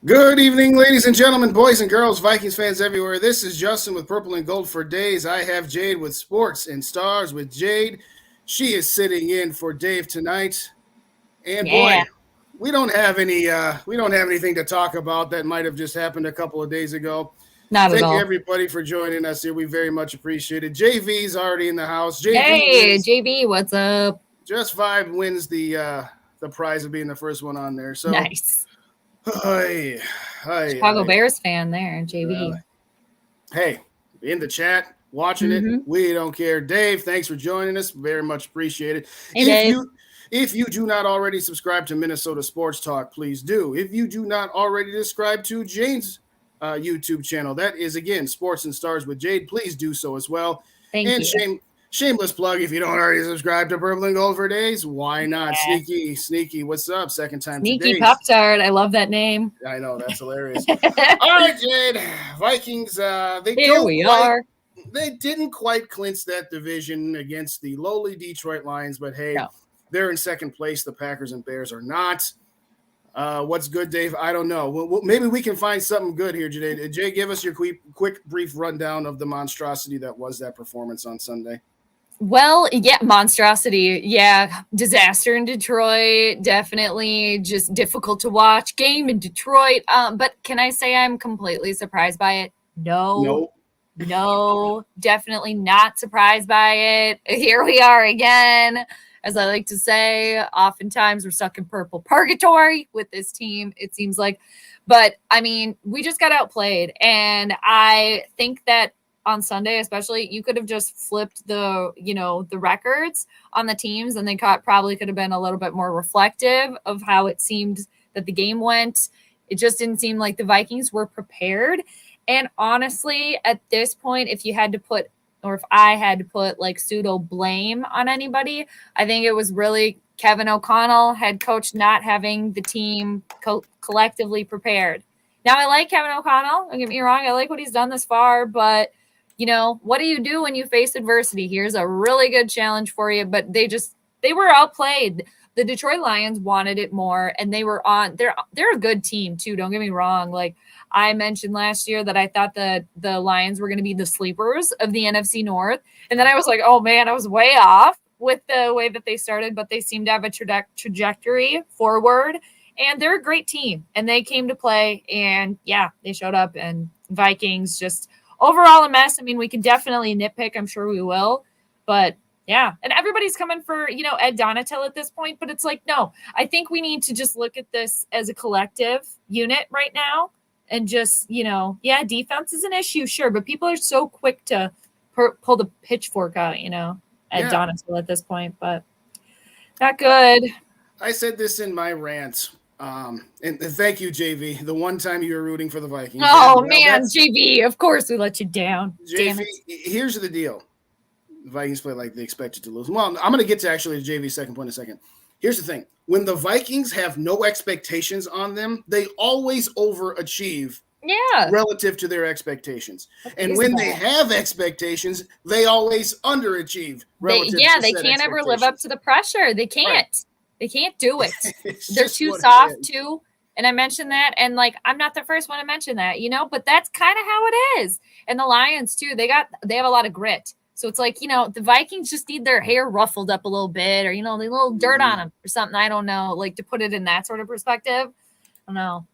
Good evening, ladies and gentlemen, boys and girls, Vikings fans everywhere. This is Justin with Purple and Gold for Days. I have Jade with Sports and Stars with Jade. She is sitting in for Dave tonight. And boy, Yeah, we don't have anything to talk about that might have just happened a couple of days ago. not at Thank you all. everybody for joining us here. We very much appreciate it. JV's already in the house. JV Hey, wins JB, what's up? just five wins the prize of being the first one on there. So Nice. hi, hi, Chicago hi. Bears fan there, Uh, JB. hey, in the chat, watching it. Mm-hmm. We don't care. Dave, thanks for joining us. Very much appreciated. Hey, If Dave. you do not already subscribe to Minnesota Sports Talk, please do. If you do not already subscribe to Jade's YouTube channel, that is again Sports and Stars with Jade. Please do so as well. Thank And you. shameless plug, if you don't already subscribe to Purple and Gold for Days, why not? Yeah. Sneaky. What's up? Second time Sneaky today. Pop Tart. I love that name. I know that's hilarious. All right, Jade. Vikings. Here we are. They didn't quite clinch that division against the lowly Detroit Lions, but hey, No. they're in second place. The Packers and Bears are not. What's good, Dave? I don't know. Maybe we can find something good here, Jay. Jay, give us your quick, brief rundown of the monstrosity that was that performance on Sunday. Well, yeah, monstrosity. Yeah, disaster in Detroit. Definitely just difficult to watch game in Detroit. But can I say I'm completely surprised by it? No. No, definitely not surprised by it. Here we are again. As I like to say, oftentimes we're stuck in purple purgatory with this team, it seems like. But I mean, we just got outplayed. And I think that on Sunday, especially, you could have just flipped the records on the teams, and they probably could have been a little bit more reflective of how it seemed that the game went. It just didn't seem like the Vikings were prepared. And honestly, at this point, if I had to put like pseudo blame on anybody, I think it was really Kevin O'Connell, head coach, not having the team collectively prepared. Now, I like Kevin O'Connell. Don't get me wrong. I like what he's done this far, but what do you do when you face adversity? Here's a really good challenge for you, but they were outplayed. The Detroit Lions wanted it more, and they're a good team too. Don't get me wrong. Like I mentioned last year that I thought the Lions were going to be the sleepers of the NFC North, and then I was like, oh man, I was way off with the way that they started, but they seem to have a trajectory forward, and they're a great team, and they came to play, and yeah, they showed up, and Vikings just overall a mess. I mean, we can definitely nitpick. I'm sure we will, but yeah. And everybody's coming for, Ed Donatel at this point, but it's like, no, I think we need to just look at this as a collective unit right now and just, defense is an issue, sure, but people are so quick to pull the pitchfork out, Ed Donatel at this point, but not good. I said this in my rant. And thank you, JV. The one time you were rooting for the Vikings. Oh, man, JV, of course we let you down. JV, here's the deal. The Vikings play like they expected to lose. Well, I'm going to get to actually JV's second point in a second. Here's the thing. When the Vikings have no expectations on them, they always overachieve relative to their expectations. And when they have expectations, they always underachieve relative to they can't ever live up to the pressure. They can't. Right. They can't do it. They're too soft, too. And I mentioned that. And, I'm not the first one to mention that, but that's kind of how it is. And the Lions, too, they have a lot of grit. So it's like, the Vikings just need their hair ruffled up a little bit or, a little dirt on them or something. I don't know, to put it in that sort of perspective. I don't know.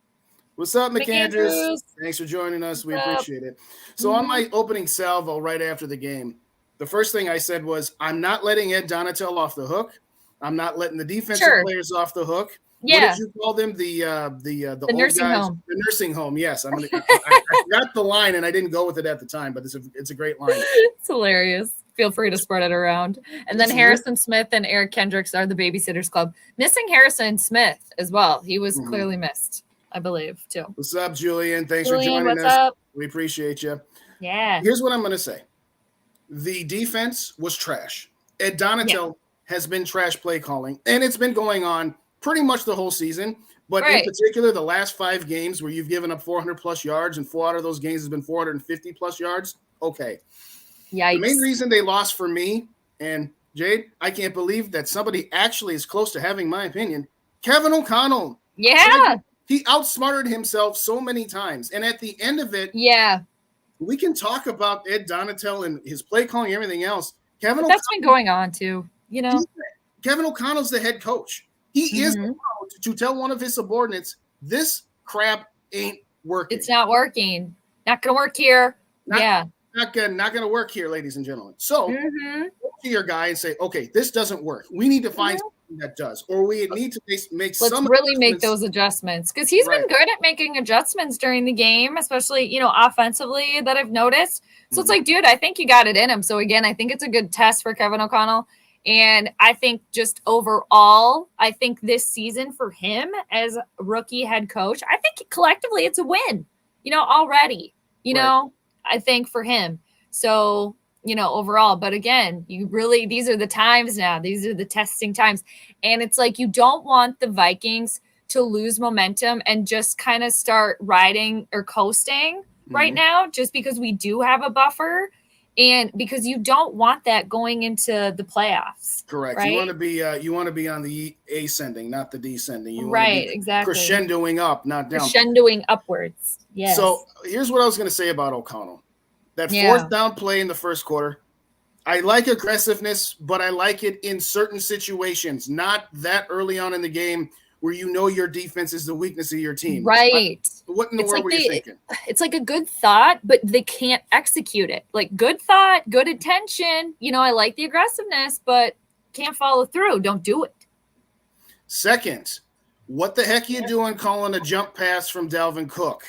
What's up, McAndrews? Thanks for joining us. We appreciate it. So on my opening salvo right after the game, the first thing I said was, I'm not letting Ed Donatel off the hook. I'm not letting the defensive players off the hook. Yeah. What did you call them? The old nursing guys? home. The nursing home. Yes, I forgot the line and I didn't go with it at the time, but it's a great line. It's hilarious. Feel free to spread it around. And then Harrison Smith and Eric Kendricks are the Babysitters Club. Missing Harrison Smith as well. He was clearly missed, I believe, too. What's up, Julian? Thanks for joining us. Up? We appreciate you. Yeah. Here's what I'm going to say. The defense was trash. Ed Donatel has been trash play calling, and it's been going on pretty much the whole season. But in particular, the last 5 games where you've given up 400-plus yards, and 4 out of those games has been 450-plus yards, okay. Yikes. The main reason they lost for me, and Jade, I can't believe that somebody actually is close to having my opinion, Kevin O'Connell. Yeah. He outsmarted himself so many times. And at the end of it, yeah, we can talk about Ed Donatel and his play calling and everything else. but that's been going on too, you know. Kevin O'Connell's the head coach. He is Mhm. allowed to tell one of his subordinates, this crap ain't working. It's not working. Not going to work here. Not gonna work here, ladies and gentlemen. So Mhm. go to your guy and say, okay, this doesn't work. We need to find something that does, or we need to make Let's some really make those adjustments, because he's been good at making adjustments during the game, especially, you know, offensively, that I've noticed. So it's like, dude, I think you got it in him. So again, I think it's a good test for Kevin O'Connell. And I think just overall, I think this season for him as rookie head coach, I think collectively it's a win, you know, already, you know, I think for him. So, you know, overall, but again, these are the times now. These are the testing times. And it's like, you don't want the Vikings to lose momentum and just kind of start riding or coasting right now, just because we do have a buffer. And because you don't want that going into the playoffs. Correct. Right? You want to be on the ascending, not the descending. You right, want to be exactly. crescendoing up, not down. Crescendoing upwards. Yes. So here's what I was going to say about O'Connell. That fourth down play in the first quarter, I like aggressiveness, but I like it in certain situations, not that early on in the game where you know your defense is the weakness of your team. Right. What in the world were you thinking? It's like a good thought, but they can't execute it. Like, good thought, good intention. You know, I like the aggressiveness, but can't follow through. Don't do it. Second, what the heck are you doing calling a jump pass from Dalvin Cook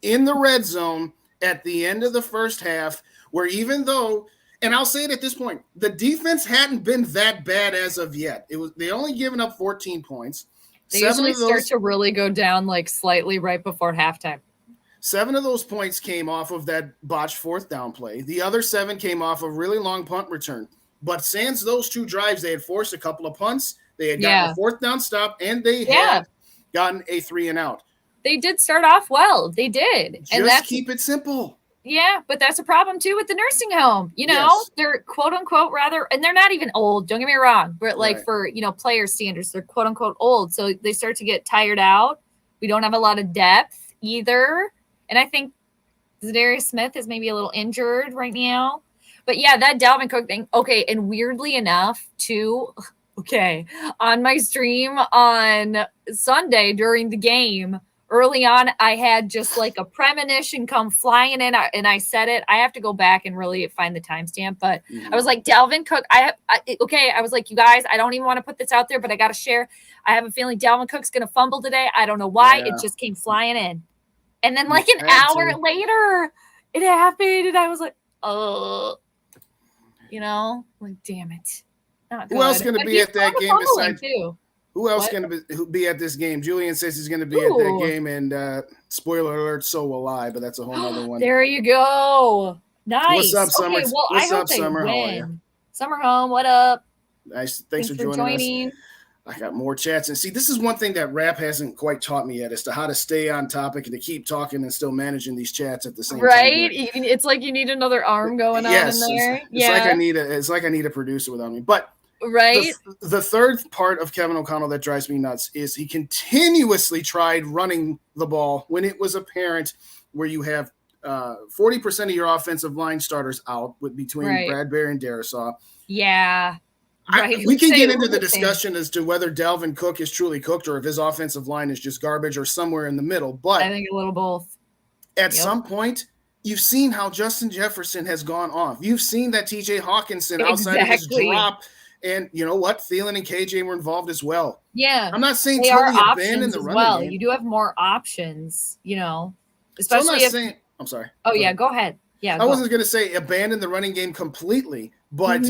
in the red zone at the end of the first half, where even though, and I'll say it at this point, the defense hadn't been that bad as of yet. They only given up 14 points. They usually start to really go down like slightly right before halftime. 7 of those points came off of that botched fourth down play. The other 7 came off of really long punt return. But sans those 2 drives, they had forced a couple of punts. They had gotten a fourth down stop, and they had gotten a 3 and out. They did start off well. They did. Just keep it simple. Yeah, but that's a problem too with the nursing home. You know, they're quote unquote rather, and they're not even old. Don't get me wrong. But like for, you know, player standards, they're quote unquote old. So they start to get tired out. We don't have a lot of depth either. And I think Zadarius Smith is maybe a little injured right now. But yeah, that Dalvin Cook thing. Okay. And weirdly enough, too, on my stream on Sunday during the game, early on, I had just like a premonition come flying in, and I said it. I have to go back and really find the timestamp, but I was like, Dalvin Cook. I was like, you guys, I don't even want to put this out there, but I got to share. I have a feeling Dalvin Cook's going to fumble today. I don't know why. It just came flying in. And then like an hour later, it happened, and I was like, oh, you know, like, damn it. Not good. Who else going to be at that game besides too? Who else going to be at this game? Julian says he's going to be at that game, and spoiler alert, so will I, but that's a whole other one. There you go. Nice. What's up, Summer? Okay, well, What's up, they Summer? win. How are you? Summer home, what up? Nice. Thanks for joining us. I got more chats. And see, this is one thing that rap hasn't quite taught me yet, as to how to stay on topic and to keep talking and still managing these chats at the same time. Right? It's like you need another arm going on in there. It's like I need a producer without me. But right. The third part of Kevin O'Connell that drives me nuts is he continuously tried running the ball when it was apparent where you have 40% of your offensive line starters out between Bradbury and Darisaw. Yeah. Right. We can get into the discussion as to whether Dalvin Cook is truly cooked or if his offensive line is just garbage or somewhere in the middle. But I think a little both. At some point, you've seen how Justin Jefferson has gone off. You've seen that TJ Hawkinson outside of his drop. And you know what? Thielen and KJ were involved as well. Yeah. I'm not saying totally abandon the running game. You do have more options, you know, especially I'm sorry. Oh, yeah. Go ahead. Yeah. I wasn't going to say abandon the running game completely, but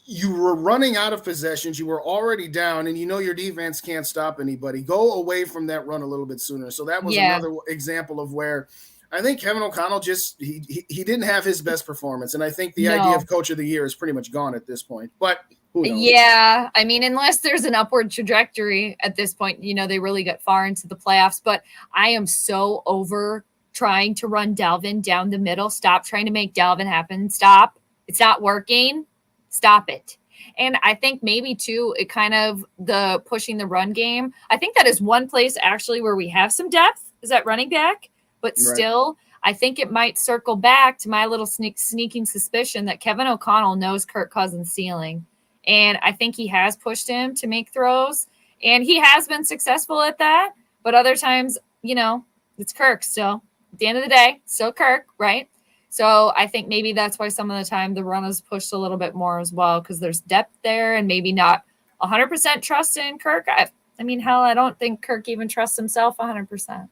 you were running out of possessions. You were already down, and you know your defense can't stop anybody. Go away from that run a little bit sooner. So that was another example of where I think Kevin O'Connell just he didn't have his best performance, and I think the idea of Coach of the Year is pretty much gone at this point. But who knows? Yeah, I mean, unless there's an upward trajectory at this point, you know, they really got far into the playoffs. But I am so over trying to run Dalvin down the middle. Stop trying to make Dalvin happen. Stop. It's not working. Stop it. And I think maybe too, it kind of the pushing the run game. I think that is one place actually where we have some depth is at running back, but still, I think it might circle back to my little sneaking suspicion that Kevin O'Connell knows Kirk Cousins' ceiling. And I think he has pushed him to make throws, and he has been successful at that. But other times, it's Kirk still. At the end of the day, still Kirk, right? So I think maybe that's why some of the time the run is pushed a little bit more as well, because there's depth there and maybe not 100% trust in Kirk. I mean, hell, I don't think Kirk even trusts himself 100%.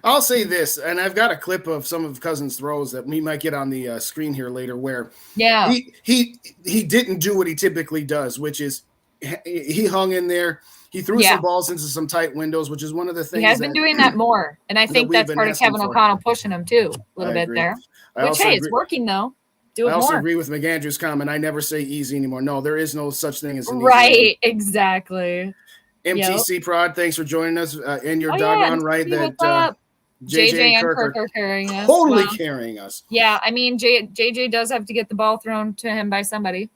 I'll say this, and I've got a clip of some of Cousins' throws that we might get on the screen here later, where he didn't do what he typically does, which is he hung in there. He threw some balls into some tight windows, which is one of the things. He has been doing that more, and I think that's part of Kevin O'Connell pushing him too a little bit there. Which, hey, it's working though. I also agree with McAndrew's comment. I never say easy anymore. No, there is no such thing as an easy. Exactly. MTC Prod, thanks for joining us. And you're doggone right that JJ and Kirk are carrying us. Totally carrying us. Yeah, I mean, JJ does have to get the ball thrown to him by somebody.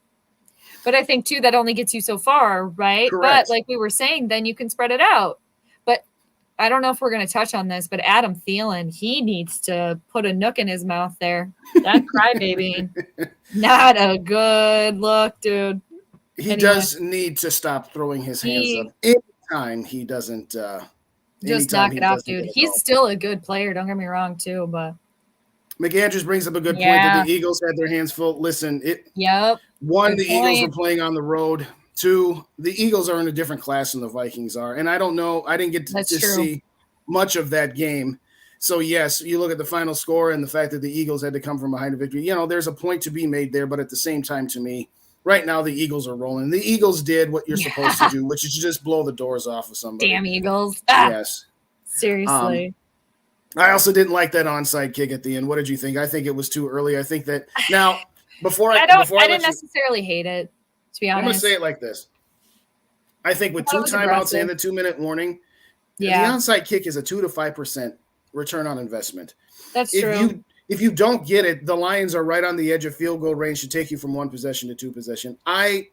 But I think, too, that only gets you so far, right? Correct. But like we were saying, then you can spread it out. But I don't know if we're going to touch on this, but Adam Thielen, he needs to put a nook in his mouth there. That crybaby. Not a good look, dude. He does need to stop throwing his hands up. Anytime he doesn't just knock it off, dude. He's still a good player, don't get me wrong, too, but McAndrews brings up a good point that the Eagles had their hands full. Listen, one, the Eagles were playing on the road. Two, the Eagles are in a different class than the Vikings are. And I don't know, I didn't get to see much of that game. So, yes, you look at the final score and the fact that the Eagles had to come from behind a victory. There's a point to be made there, but at the same time, to me, right now the Eagles are rolling. The Eagles did what you're supposed to do, which is just blow the doors off of somebody. Damn Eagles. Yes. Seriously. I also didn't like that onside kick at the end. What did you think? I think it was too early. I think that now I didn't necessarily hate it, to be honest. I'm going to say it like this. I think with 2 timeouts and the 2-minute warning, the onside kick is a 2 to 5% return on investment. That's true. If you don't get it, the Lions are right on the edge of field goal range to take you from 1 possession to 2 possession. I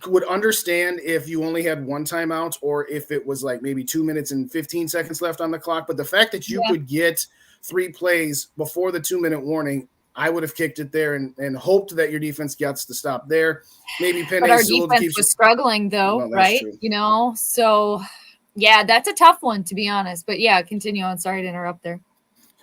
would understand if you only had 1 timeout or if it was like maybe 2 minutes and 15 seconds left on the clock. But the fact that you could get 3 plays before the 2-minute warning, I would have kicked it there and hoped that your defense gets the stop there. Maybe Penny. But our defense was struggling though, right? True. So that's a tough one, to be honest. But continue on. Sorry to interrupt there.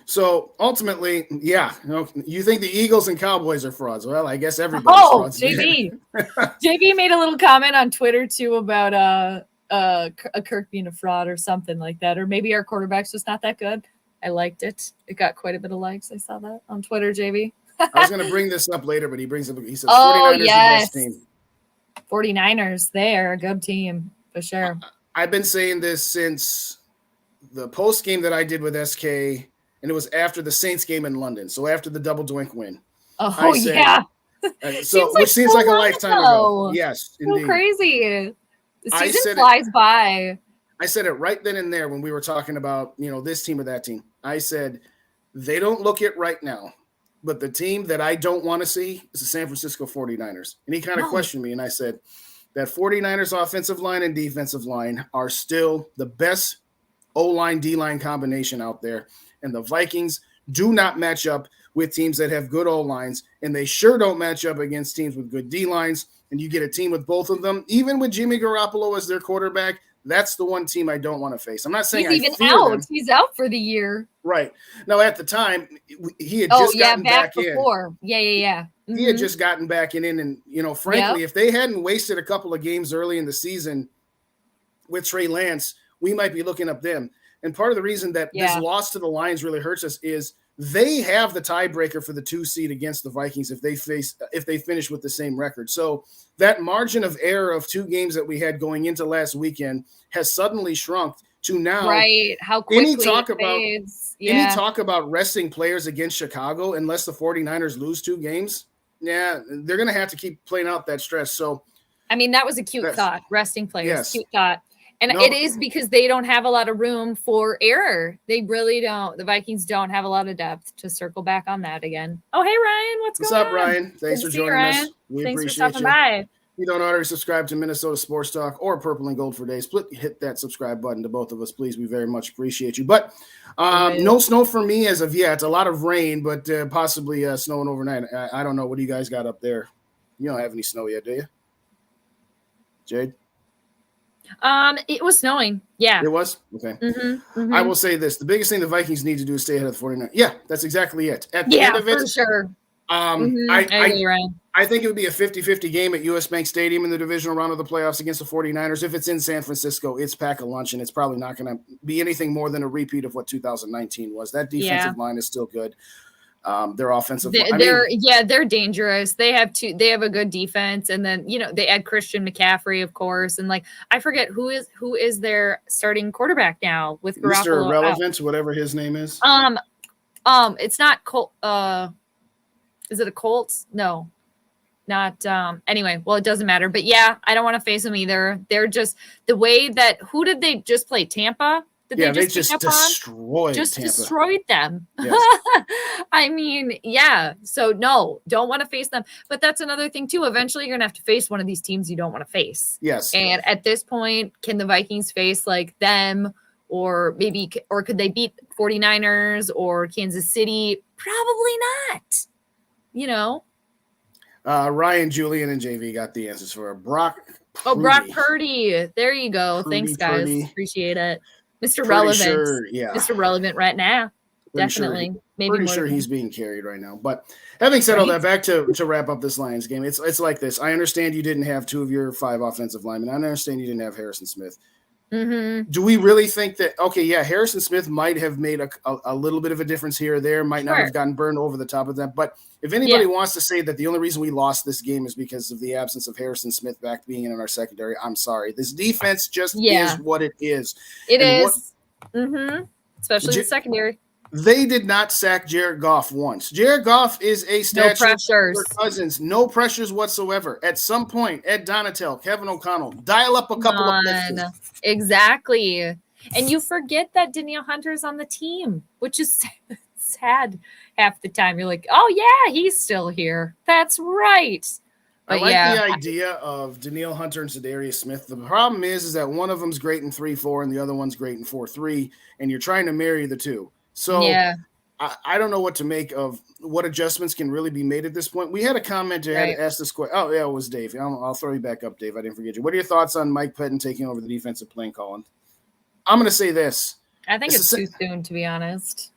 So ultimately, you think the Eagles and Cowboys are frauds. Well, I guess everybody's frauds. JB. JB made a little comment on Twitter too about a Kirk being a fraud or something like that. Or maybe our quarterback's just not that good. I liked it. It got quite a bit of likes. I saw that on Twitter, JB. I was going to bring this up later, but he says 49ers the best team. 49ers, they're a good team for sure. I've been saying this since the post game that I did with SK, and it was after the Saints game in London. So after the double doink win. Which seems like a lifetime ago. Yes, indeed. So crazy. The season flies by. I said it right then and there when we were talking about, this team or that team. I said, they don't look it right now, but the team that I don't want to see is the San Francisco 49ers. And he kind of questioned me, and I said, that 49ers offensive line and defensive line are still the best O-line, D-line combination out there. And the Vikings do not match up with teams that have good O-lines, and they sure don't match up against teams with good D-lines. And you get a team with both of them, even with Jimmy Garoppolo as their quarterback. That's the one team I don't want to face. I'm not saying he's even out. He's out for the year. Right. Now, at the time, he had just gotten back before. in. Yeah. Mm-hmm. He had just gotten back in. And, frankly, if they hadn't wasted a couple of games early in the season with Trey Lance, we might be looking up them. And part of the reason that this loss to the Lions really hurts us is they have the tiebreaker for the 2 seed against the Vikings if they finish with the same record. So that margin of error of 2 games that we had going into last weekend has suddenly shrunk to now. Right. How quickly any talk about resting players against Chicago unless the 49ers lose 2 games. Yeah, they're going to have to keep playing out that stress. So, I mean, that was a cute thought, resting players, cute thought. And it is because they don't have a lot of room for error. They really don't. The Vikings don't have a lot of depth to circle back on that again. Oh, hey, Ryan. What's going on? What's up, Ryan? Thanks for joining us. Thanks for stopping by. you don't already subscribe to Minnesota Sports Talk or Purple and Gold for Days, hit that subscribe button to both of us, please. We very much appreciate you. But no snow for me as of yet. A lot of rain, but possibly snowing overnight. I don't know. What do you guys got up there? You don't have any snow yet, do you? Jade? It was snowing. Yeah. It was? Okay. Mm-hmm. I will say this. The biggest thing the Vikings need to do is stay ahead of the 49ers. Yeah, that's exactly it. At the end of it, for sure. I think it would be a 50-50 game at US Bank Stadium in the divisional round of the playoffs against the 49ers. If it's in San Francisco, it's pack a lunch, and it's probably not going to be anything more than a repeat of what 2019 was. That defensive line is still good. Their offensive they're dangerous. They have a good defense, and then they add Christian McCaffrey, of course, and I forget who is their starting quarterback now with Garoppolo. Mr. Irrelevant, whatever his name is. It's not Colt. Is it a Colts? No, not. Anyway, well, it doesn't matter. But yeah, I don't want to face them either. They're just the way that. Who did they just play? Tampa. They just destroyed Tampa. Destroyed them. Yes. I mean, yeah. So no, don't want to face them. But that's another thing too. Eventually, you're gonna have to face one of these teams you don't want to face. Yes. And at this point, can the Vikings face them, or could they beat 49ers or Kansas City? Probably not. Ryan, Julian, and JV got the answers for Brock. Brock Purdy. There you go. Thanks, guys. Purdy. Appreciate it. Mr. Relevant. Sure, yeah. Mr. Relevant right now. Definitely. Pretty sure he's being carried right now. But having said all that, back to wrap up this Lions game, it's like this. I understand you didn't have 2 of your 5 offensive linemen. I understand you didn't have Harrison Smith. Mm-hmm. Do we really think that, Harrison Smith might have made a little bit of a difference here or there, might not have gotten burned over the top of that. But if anybody wants to say that the only reason we lost this game is because of the absence of Harrison Smith back being in our secondary, I'm sorry. This defense just is what it is. It is. Especially the secondary. They did not sack Jared Goff once. Jared Goff is a statue for Cousins. No pressures whatsoever. At some point, Ed Donatel, Kevin O'Connell, dial up a couple of pressures. Exactly. And you forget that Danielle Hunter's on the team, which is sad half the time. You're like, oh, yeah, he's still here. That's right. But I like the idea of Danielle Hunter and Zadarius Smith. The problem is that one of them's great in 3-4 and the other one's great in 4-3, and you're trying to marry the two. So I don't know what to make of what adjustments can really be made at this point. We had a commenter had asked this question. Oh, yeah, it was Dave. I'll throw you back up, Dave. I didn't forget you. What are your thoughts on Mike Pettin taking over the defensive playing calling? I'm going to say this. I think it's too soon, to be honest.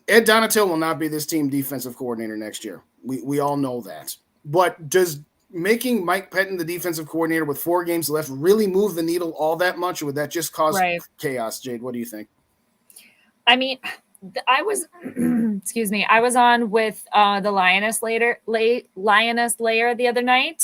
Ed Donatel will not be this team defensive coordinator next year. We all know that. But does making Mike Pettin the defensive coordinator with 4 games left really move the needle all that much, or would that just cause chaos? Jade, what do you think? I mean, I was, I was on with the Lioness Layer the other night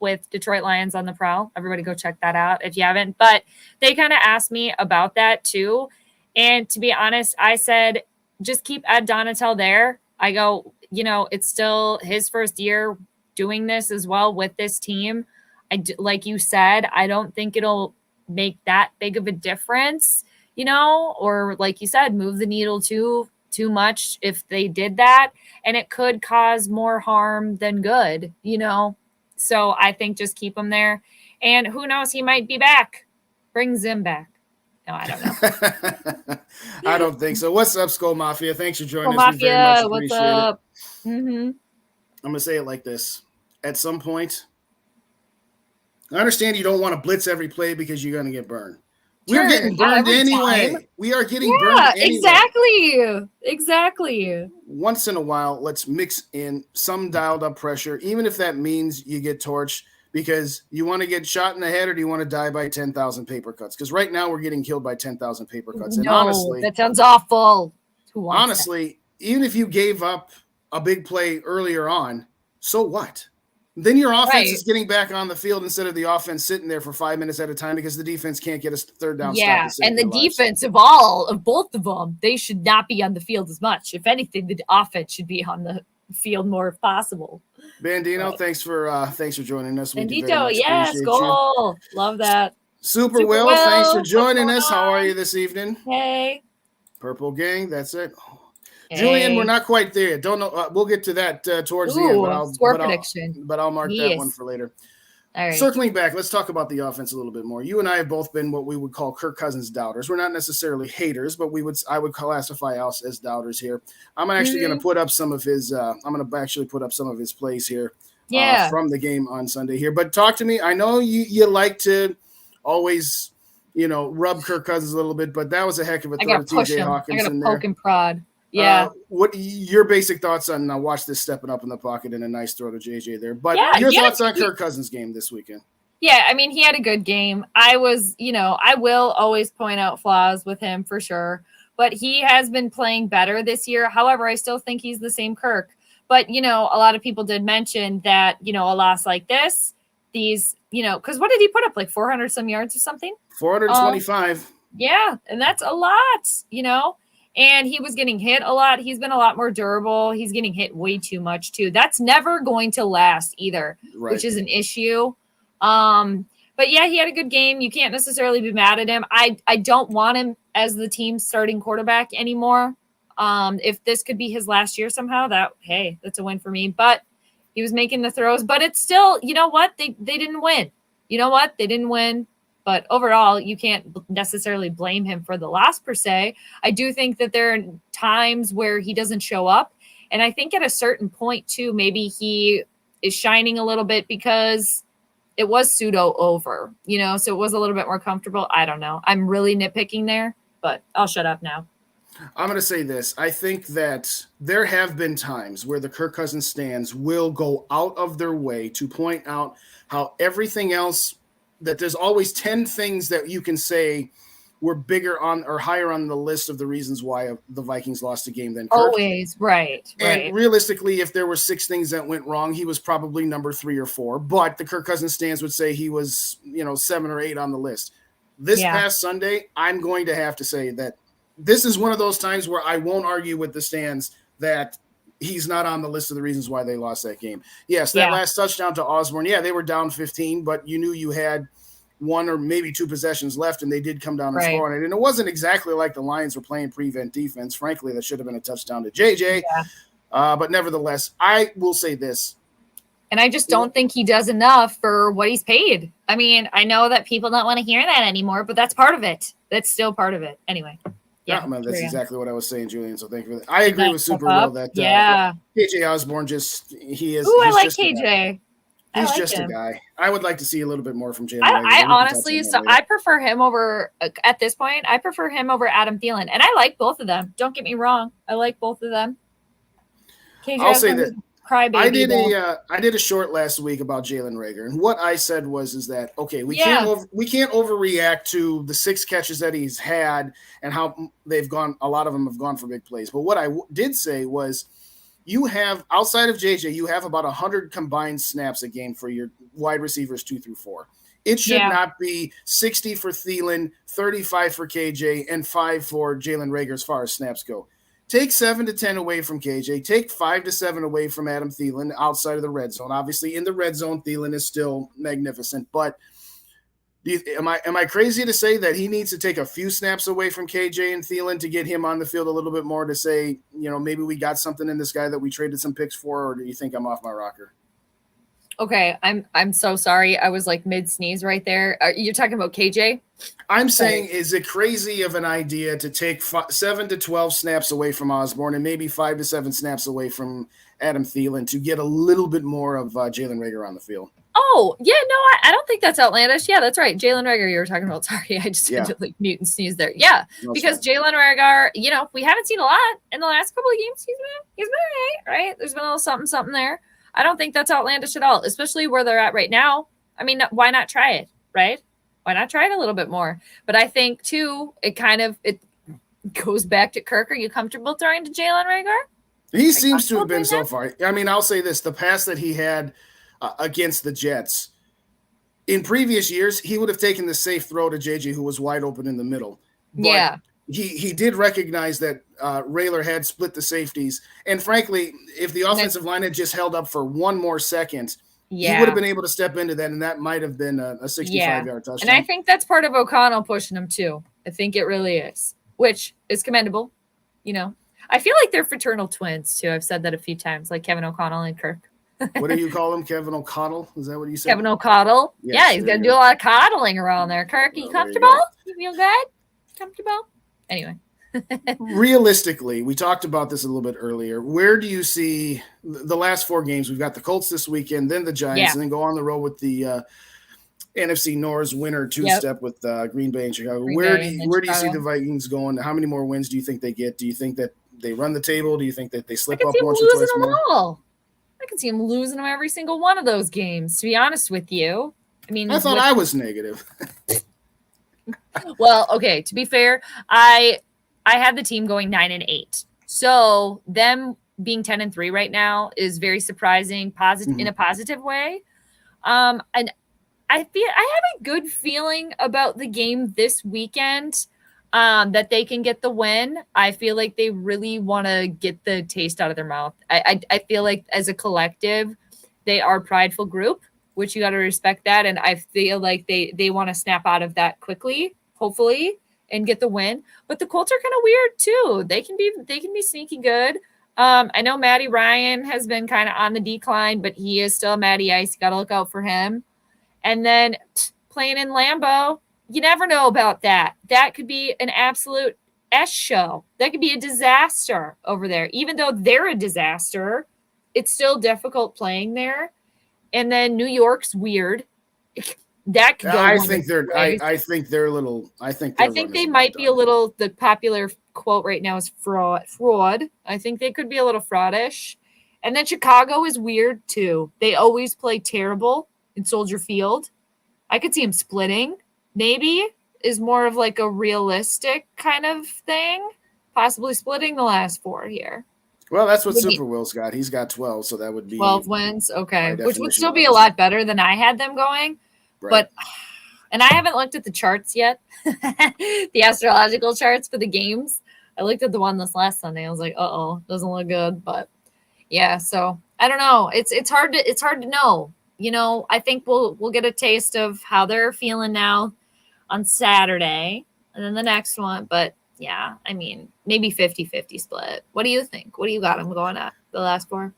with Detroit Lions on the Prowl. Everybody go check that out if you haven't. But they kind of asked me about that too. And to be honest, I said, just keep Ed Donatel there. I go, it's still his first year doing this as well with this team. Like you said, I don't think it'll make that big of a difference. Or like you said, move the needle too much if they did that, and it could cause more harm than good, So I think just keep him there, and who knows, he might be back. Brings him back. No, I don't know. I don't think so. What's up, Skull Mafia? Thanks for joining us. Mafia, what's up? I'm gonna say it like this: at some point, I understand you don't want to blitz every play because you're gonna get burned. We're getting burned anyway. We are getting burned anyway. Exactly. Once in a while, let's mix in some dialed up pressure, even if that means you get torched because you want to get shot in the head or do you want to die by 10,000 paper cuts? Because right now we're getting killed by 10,000 paper cuts. And honestly, that sounds awful. Honestly, even if you gave up a big play earlier on, so what? Then your offense is getting back on the field instead of the offense sitting there for 5 minutes at a time because the defense can't get a third down stop. Yeah, and the defense of both of them, they should not be on the field as much. If anything, the offense should be on the field more if possible. Bandino, thanks for joining us. Bandito, yes, goal. Love that. Super Will, thanks for joining us. How are you this evening? Hey. Purple Gang, that's it. Hey. Julian, we're not quite there. Don't know. We'll get to that towards the end. Score prediction. But I'll mark that one for later. All right. Circling back, let's talk about the offense a little bit more. You and I have both been what we would call Kirk Cousins doubters. We're not necessarily haters, but I would classify us as doubters here. I'm actually going to put up some of his. I'm going to actually put up some of his plays here from the game on Sunday here. But talk to me. I know you like to always, rub Kirk Cousins a little bit, but that was a heck of a throw to T.J. Hawkins in there. Poke and prod. Yeah. What your basic thoughts on watch this stepping up in the pocket and a nice throw to JJ there? But your thoughts on Kirk Cousins' game this weekend? Yeah, I mean, he had a good game. I will always point out flaws with him for sure, but he has been playing better this year. However, I still think he's the same Kirk. But, a lot of people did mention that, a loss like this, these, because what did he put up? Like 400 some yards or something? 425. Yeah, and that's a lot, And he was getting hit a lot. He's been a lot more durable. He's getting hit way too much, too. That's never going to last either, which is an issue. But, yeah, he had a good game. You can't necessarily be mad at him. I don't want him as the team's starting quarterback anymore. If this could be his last year somehow, that's a win for me. But he was making the throws. But it's still, you know what? They didn't win. You know what? They didn't win. But overall, you can't necessarily blame him for the loss per se. I do think that there are times where he doesn't show up. And I think at a certain point, too, maybe he is shining a little bit because it was pseudo over, so it was a little bit more comfortable. I don't know. I'm really nitpicking there, but I'll shut up now. I'm going to say this. I think that there have been times where the Kirk Cousins stands will go out of their way to point out how everything else – that there's always 10 things that you can say were bigger on or higher on the list of the reasons why the Vikings lost a game than Kirk. Always, right. And realistically, if there were 6 things that went wrong, he was probably number 3 or 4. But the Kirk Cousins stands would say he was, 7 or 8 on the list. This past Sunday, I'm going to have to say that this is one of those times where I won't argue with the stands that he's not on the list of the reasons why they lost that game. Yes, that last touchdown to Osborne, they were down 15, but you knew you had 1 or maybe 2 possessions left, and they did come down and score on it. And it wasn't exactly like the Lions were playing prevent defense. Frankly, that should have been a touchdown to JJ. Yeah. But nevertheless, I will say this. And I just don't think he does enough for what he's paid. I mean, I know that people don't want to hear that anymore, but that's part of it. That's still part of it. Anyway. Yeah, man, that's exactly what I was saying, Julian. So thank you for that. I agree with Super Will that KJ Osborne he is. I like KJ. He's just a guy. I would like to see a little bit more from Jalen. I honestly, I prefer him over at this point. I prefer him over Adam Thielen, and I like both of them. Don't get me wrong. I like both of them. KJ I'll say that. Crybaby. I did a short last week about Jalen Reagor, and what I said is that we can't overreact to the 6 catches that he's had and how they've gone. A lot of them have gone for big plays. But what I did say was, you have outside of JJ, you have about 100 combined snaps a game for your wide receivers 2 through 4. It should not be 60 for Thielen, 35 for KJ, and 5 for Jalen Reagor as far as snaps go. Take 7 to 10 away from KJ. Take 5 to 7 away from Adam Thielen outside of the red zone. Obviously, in the red zone, Thielen is still magnificent. But am I crazy to say that he needs to take a few snaps away from KJ and Thielen to get him on the field a little bit more to say, maybe we got something in this guy that we traded some picks for, or do you think I'm off my rocker? Okay, I'm so sorry. I was like mid-sneeze right there. You're talking about KJ? I'm saying, is it crazy of an idea to take 7 to 12 snaps away from Osborne and maybe 5 to 7 snaps away from Adam Thielen to get a little bit more of Jalen Reagor on the field? Oh, yeah, no, I don't think that's outlandish. Yeah, that's right. Jalen Reagor you were talking about. Sorry, I just had to like mute and sneeze there. Yeah, because Jalen Reagor, we haven't seen a lot in the last couple of games. He's been all right? There's been a little something there. I don't think that's outlandish at all, especially where they're at right now. I mean, why not try it, right? Why not try it a little bit more? But I think, too, it goes back to Kirk. Are you comfortable throwing to Jalen Reagor? He seems to have been so far. I mean, I'll say this. The pass that he had against the Jets, in previous years, he would have taken the safe throw to JJ, who was wide open in the middle. But he did recognize that Raylor had split the safeties. And frankly, if the offensive line had just held up for one more second, he would have been able to step into that, and that might have been a 65-yard touchdown. And I think that's part of O'Connell pushing him too. I think it really is, which is commendable. I feel like they're fraternal twins too. I've said that a few times, like Kevin O'Connell and Kirk. What do you call him? Kevin O'Connell? Is that what you said? Kevin O'Connell. Yes, Yeah, he's there going to you do go. a lot of coddling around there. Kirk, you Well, there you comfortable? go. You feel good? Comfortable? Anyway. Realistically, we talked about this a little bit earlier. Where do you see the last 4 games? We've got the Colts this weekend, then the Giants, and then go on the road with the NFC North's winner two-step with Green Bay and Chicago. Where do you see the Vikings going? How many more wins do you think they get? Do you think that they run the table? Do you think that they slip up once or twice more? I can see them losing them every single one of those games, to be honest with you. I mean, I thought I was negative. Well, okay, to be fair, I had the team going 9-8. So them being 10-3 right now is very surprising, positive in a positive way. And I have a good feeling about the game this weekend, that they can get the win. I feel like they really want to get the taste out of their mouth. I feel like as a collective, they are a prideful group, which you got to respect that. And I feel like they want to snap out of that quickly, hopefully, and get the win. But the Colts are kind of weird too. They can be sneaky good. I know Matty Ryan has been kind of on the decline, but he is still Matty Ice. You got to look out for him. And then playing in Lambeau, you never know about that. That could be an absolute S show. That could be a disaster over there. Even though they're a disaster, it's still difficult playing there. And then New York's weird. That could go. I think they're a little. I think they might be a little. The popular quote right now is fraud. I think they could be a little fraudish. And then Chicago is weird too. They always play terrible in Soldier Field. I could see him splitting. Maybe is more of like a realistic kind of thing. Possibly splitting the last 4 here. Well, that's what Super Will's got. He's got 12, so that would be 12 wins. Okay, which would still be a lot better than I had them going. Right. But, and I haven't looked at the charts yet, the astrological charts for the games. I looked at the one this last Sunday. I was like, doesn't look good. But yeah, so I don't know. It's hard to know. You know, I think we'll get a taste of how they're feeling now on Saturday and then the next one. But yeah, I mean, maybe 50-50 split. What do you think? What do you got them going at the last 4?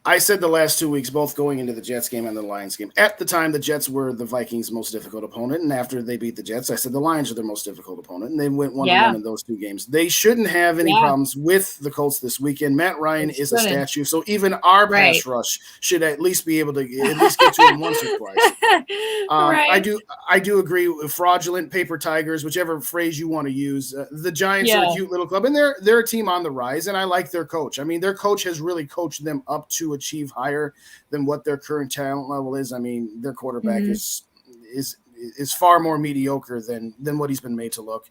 I said the last 2 weeks, both going into the Jets game and the Lions game. At the time, the Jets were the Vikings' most difficult opponent, and after they beat the Jets, I said the Lions are their most difficult opponent, and they went 1-1 in those 2 games. They shouldn't have any problems with the Colts this weekend. Matt Ryan is a statue, so even our pass rush should at least be able to at least get to him once or twice. I do agree with fraudulent paper tigers, whichever phrase you want to use. The Giants are a cute little club, and they're a team on the rise, and I like their coach. I mean, their coach has really coached them up to achieve higher than what their current talent level is. I mean, their quarterback is far more mediocre than what he's been made to look.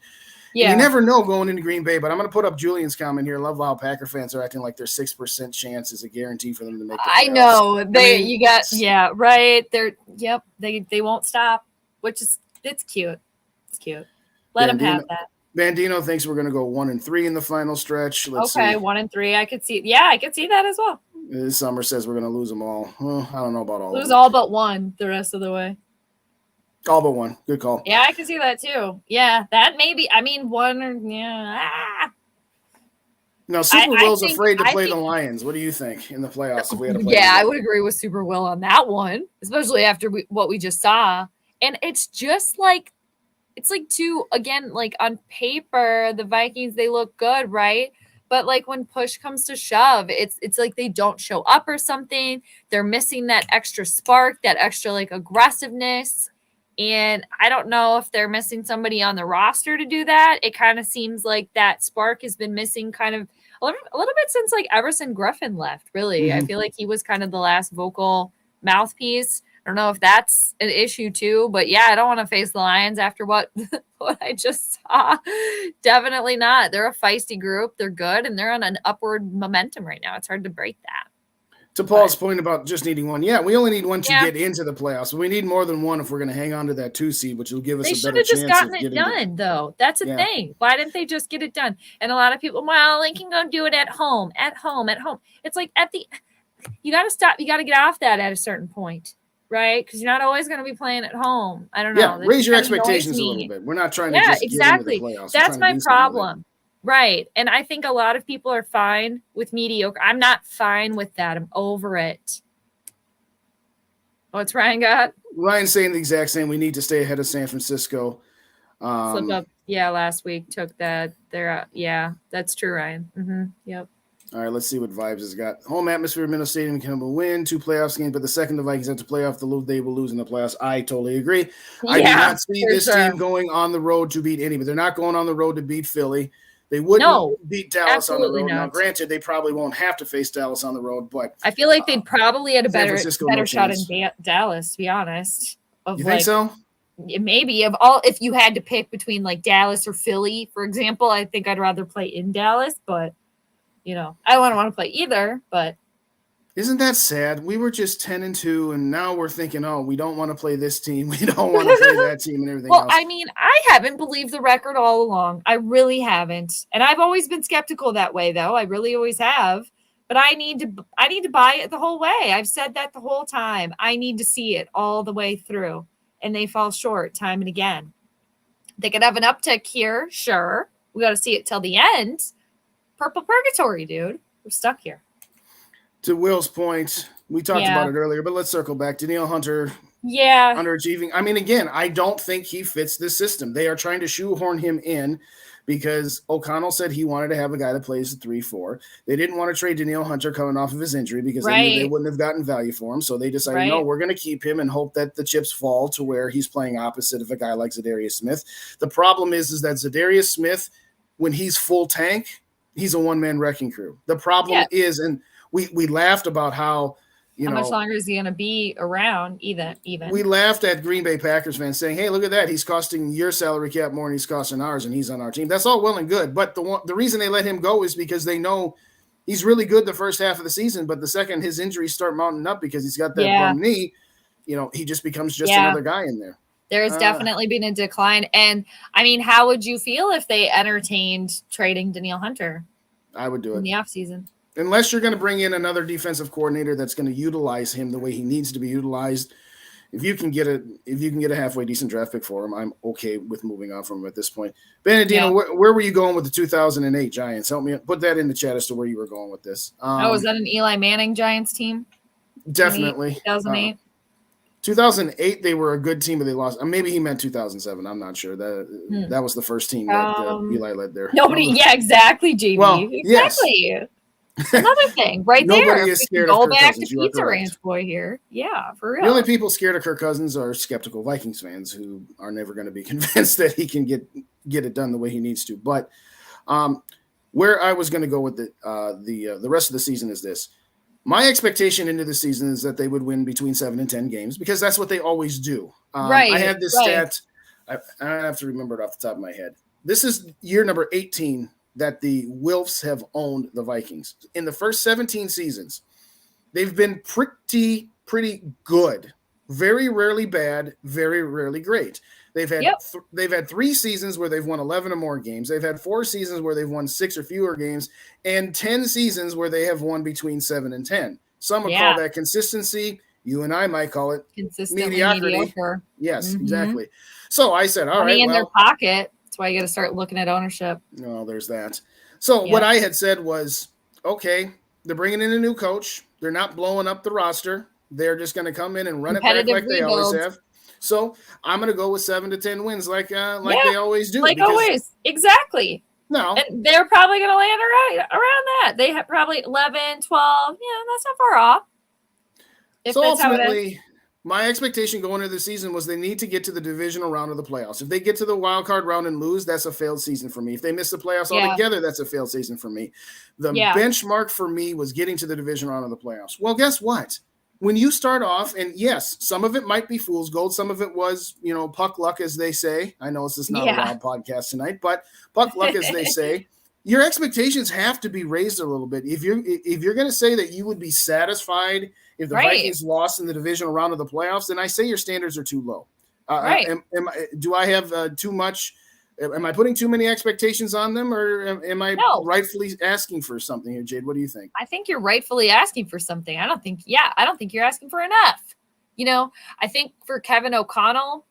Yeah. You never know going into Green Bay, but I'm going to put up Julian's comment here. I love how Packer fans are acting like their 6% chance is a guarantee for them to make the playoffs. I know. They won't stop, which is it's cute. It's cute. Let them have that. Bandino thinks we're going to go 1-3 in the final stretch. Let's see. 1-3. I could see that as well. This summer says we're going to lose them all. Well, I don't know about all. Lose all but one the rest of the way. All but one. Good call. Yeah, I can see that too. Yeah, that maybe. I mean, one or yeah. No, Super Will's afraid to play the Lions. What do you think in the playoffs if we had to play? Yeah, I would agree with Super Will on that one, especially after what we just saw. And it's just like like on paper, the Vikings, they look good, right? But like when push comes to shove, it's like they don't show up or something. They're missing that extra spark, that extra like aggressiveness. And I don't know if they're missing somebody on the roster to do that. It kind of seems like that spark has been missing kind of a little bit since like Everson Griffin left, really. Mm-hmm. I feel like he was kind of the last vocal mouthpiece. I don't know if that's an issue too, but yeah, I don't want to face the Lions after what I just saw. Definitely not. They're a feisty group. They're good, and they're on an upward momentum right now. It's hard to break that. To Paul's point about just needing one, we only need one to get into the playoffs. We need more than one if we're going to hang on to that 2 seed, which will give us a better chance. They should have just gotten it done, though. That's the thing. Why didn't they just get it done? And a lot of people, they can go do it at home. It's like you got to stop. You got to get off that at a certain point. Right? Because you're not always going to be playing at home. I don't know. Yeah, raise your expectations a little bit. We're not trying to just get into the playoffs. That's my problem. Right. And I think a lot of people are fine with mediocre. I'm not fine with that. I'm over it. What's Ryan got? Ryan's saying the exact same. We need to stay ahead of San Francisco. Slip up. Yeah, last week took that. Yeah, that's true, Ryan. Yep. All right, let's see what Vibes has got. Home atmosphere, Minnesota Stadium can win 2 playoffs games, but the second the Vikings have to play off the loop, they will lose in the playoffs. I totally agree. I do not see this team going on the road to beat anybody. They're not going on the road to beat Philly. They wouldn't beat Dallas on the road. Now, granted, they probably won't have to face Dallas on the road, but I feel like they'd probably had a better shot in Dallas, to be honest. You think so? Maybe if you had to pick between like Dallas or Philly, for example, I think I'd rather play in Dallas, but I wouldn't want to play either. But isn't that sad? We were just 10-2, and now we're thinking, oh, we don't want to play this team, we don't want to play that team, and everything else. I mean, I haven't believed the record all along. I really haven't, and I've always been skeptical that way, though. I really always have. But I need to buy it the whole way. I've said that the whole time. I need to see it all the way through, and they fall short time and again. They could have an uptick here, sure. We got to see it till the end. Purple purgatory, dude. We're stuck here. To Will's point, we talked about it earlier, but let's circle back. Danielle Hunter, underachieving. I mean, again, I don't think he fits this system. They are trying to shoehorn him in because O'Connell said he wanted to have a guy that plays the 3-4. They didn't want to trade Danielle Hunter coming off of his injury because they knew they wouldn't have gotten value for him. So they decided, no, we're going to keep him and hope that the chips fall to where he's playing opposite of a guy like Zadarius Smith. The problem is that Zadarius Smith, when he's full tank, he's a one-man wrecking crew. The problem is, and we laughed about how much longer is he going to be around even? We laughed at Green Bay Packers fans saying, hey, look at that. He's costing your salary cap more than he's costing ours, and he's on our team. That's all well and good. But the reason they let him go is because they know he's really good the first half of the season, but the second his injuries start mounting up because he's got that bum knee, he just becomes another guy in there. There's definitely been a decline. And, I mean, how would you feel if they entertained trading Danielle Hunter? I would do it. In the offseason. Unless you're going to bring in another defensive coordinator that's going to utilize him the way he needs to be utilized. If you can get a halfway decent draft pick for him, I'm okay with moving on from him at this point. Benedino, where were you going with the 2008 Giants? Help me put that in the chat as to where you were going with this. Was that an Eli Manning Giants team? Definitely. 2008. 2008, they were a good team, but they lost. Maybe he meant 2007. I'm not sure. That was the first team that Eli led there. Exactly, JB. Well, exactly. Yes. Another thing, right Nobody there. Is scared go of Kirk back Cousins. to Pizza Ranch boy here. Yeah, for real. The only people scared of Kirk Cousins are skeptical Vikings fans who are never going to be convinced that he can get it done the way he needs to. But where I was going to go with the rest of the season is this. My expectation into the season is that they would win between 7 and 10 games because that's what they always do. I had this stat. I have to remember it off the top of my head. This is year number 18 that the Wilfs have owned the Vikings. In the first 17 seasons, they've been pretty good. Very rarely bad, very rarely great. They've had 3 seasons where they've won 11 or more games. They've had 4 seasons where they've won 6 or fewer games, and 10 seasons where they have won between 7 and 10. Some would call that consistency. You and I might call it mediocrity. Mediocre. Yes, exactly. So I said, all right. In their pocket. That's why you got to start looking at ownership. No, there's that. So what I had said was, okay, they're bringing in a new coach. They're not blowing up the roster. They're just going to come in and run it back like they always have. So I'm going to go with 7 to 10 wins like they always do. Like always. Exactly. No. And they're probably going to land around that. They have probably 11, 12. Yeah, that's not far off. So ultimately, my expectation going into the season was they need to get to the divisional round of the playoffs. If they get to the wild card round and lose, that's a failed season for me. If they miss the playoffs altogether, that's a failed season for me. The benchmark for me was getting to the division round of the playoffs. Well, guess what? When you start off, and yes, some of it might be fool's gold. Some of it was, puck luck, as they say. I know this is not a loud podcast tonight, but puck luck, as they say. Your expectations have to be raised a little bit. If you're going to say that you would be satisfied if the Vikings lost in the divisional round of the playoffs, then I say your standards are too low. Do I have too much? Am I putting too many expectations on them, or am I rightfully asking for something here, Jade? What do you think? I think you're rightfully asking for something. I don't think you're asking for enough. I think for Kevin O'Connell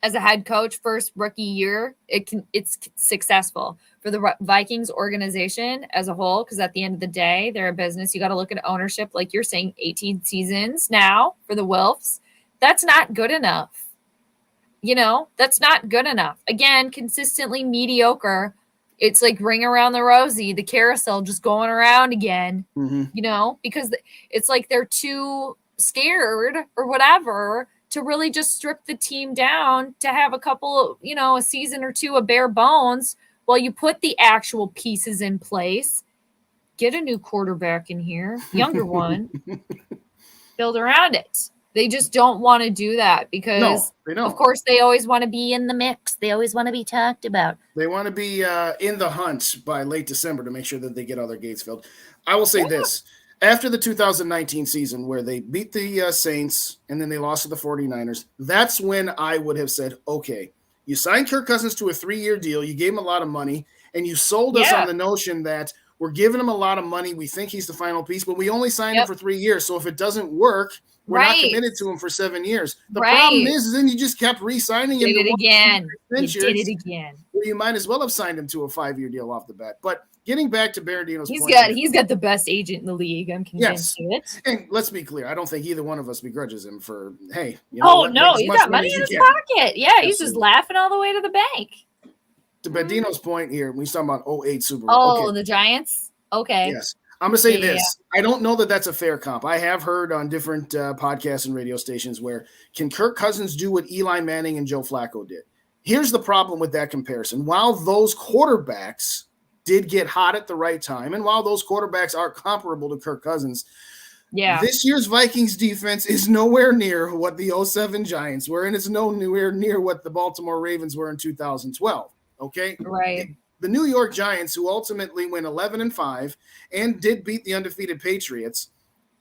as a head coach, first rookie year, it's successful. For the Vikings organization as a whole, because at the end of the day, they're a business. You got to look at ownership, like you're saying, 18 seasons now for the Wilfs. That's not good enough. That's not good enough. Again, consistently mediocre. It's like Ring Around the Rosie, the carousel just going around again, because it's like they're too scared or whatever to really just strip the team down to have a couple, a season or two of bare bones while you put the actual pieces in place. Get a new quarterback in here, younger one, build around it. They just don't want to do that because, of course, they always want to be in the mix. They always want to be talked about. They want to be in the hunt by late December to make sure that they get all their gates filled. I will say this. After the 2019 season where they beat the Saints and then they lost to the 49ers, that's when I would have said, okay, you signed Kirk Cousins to a 3-year deal. You gave him a lot of money, and you sold us on the notion that we're giving him a lot of money. We think he's the final piece, but we only signed him for 3 years. So if it doesn't work, we're not committed to him for 7 years. The problem is then you just kept re-signing him. You did it again. Well, you might as well have signed him to a 5-year deal off the bat. But getting back to Berardino's point. He's got the best agent in the league. I'm convinced of it. And let's be clear. I don't think either one of us begrudges him for, hey. He's got money in his pocket. Yeah, he's just laughing all the way to the bank. To Berardino's point here, when he's talking about 08 Super Bowl. Oh, the Giants? Okay. Yes. I'm going to say this. I don't know that that's a fair comp. I have heard on different podcasts and radio stations where can Kirk Cousins do what Eli Manning and Joe Flacco did? Here's the problem with that comparison. While those quarterbacks did get hot at the right time, and while those quarterbacks are comparable to Kirk Cousins, this year's Vikings defense is nowhere near what the 07 Giants were, and it's nowhere near what the Baltimore Ravens were in 2012. Okay? Right. The New York Giants, who ultimately went 11-5 and did beat the undefeated Patriots,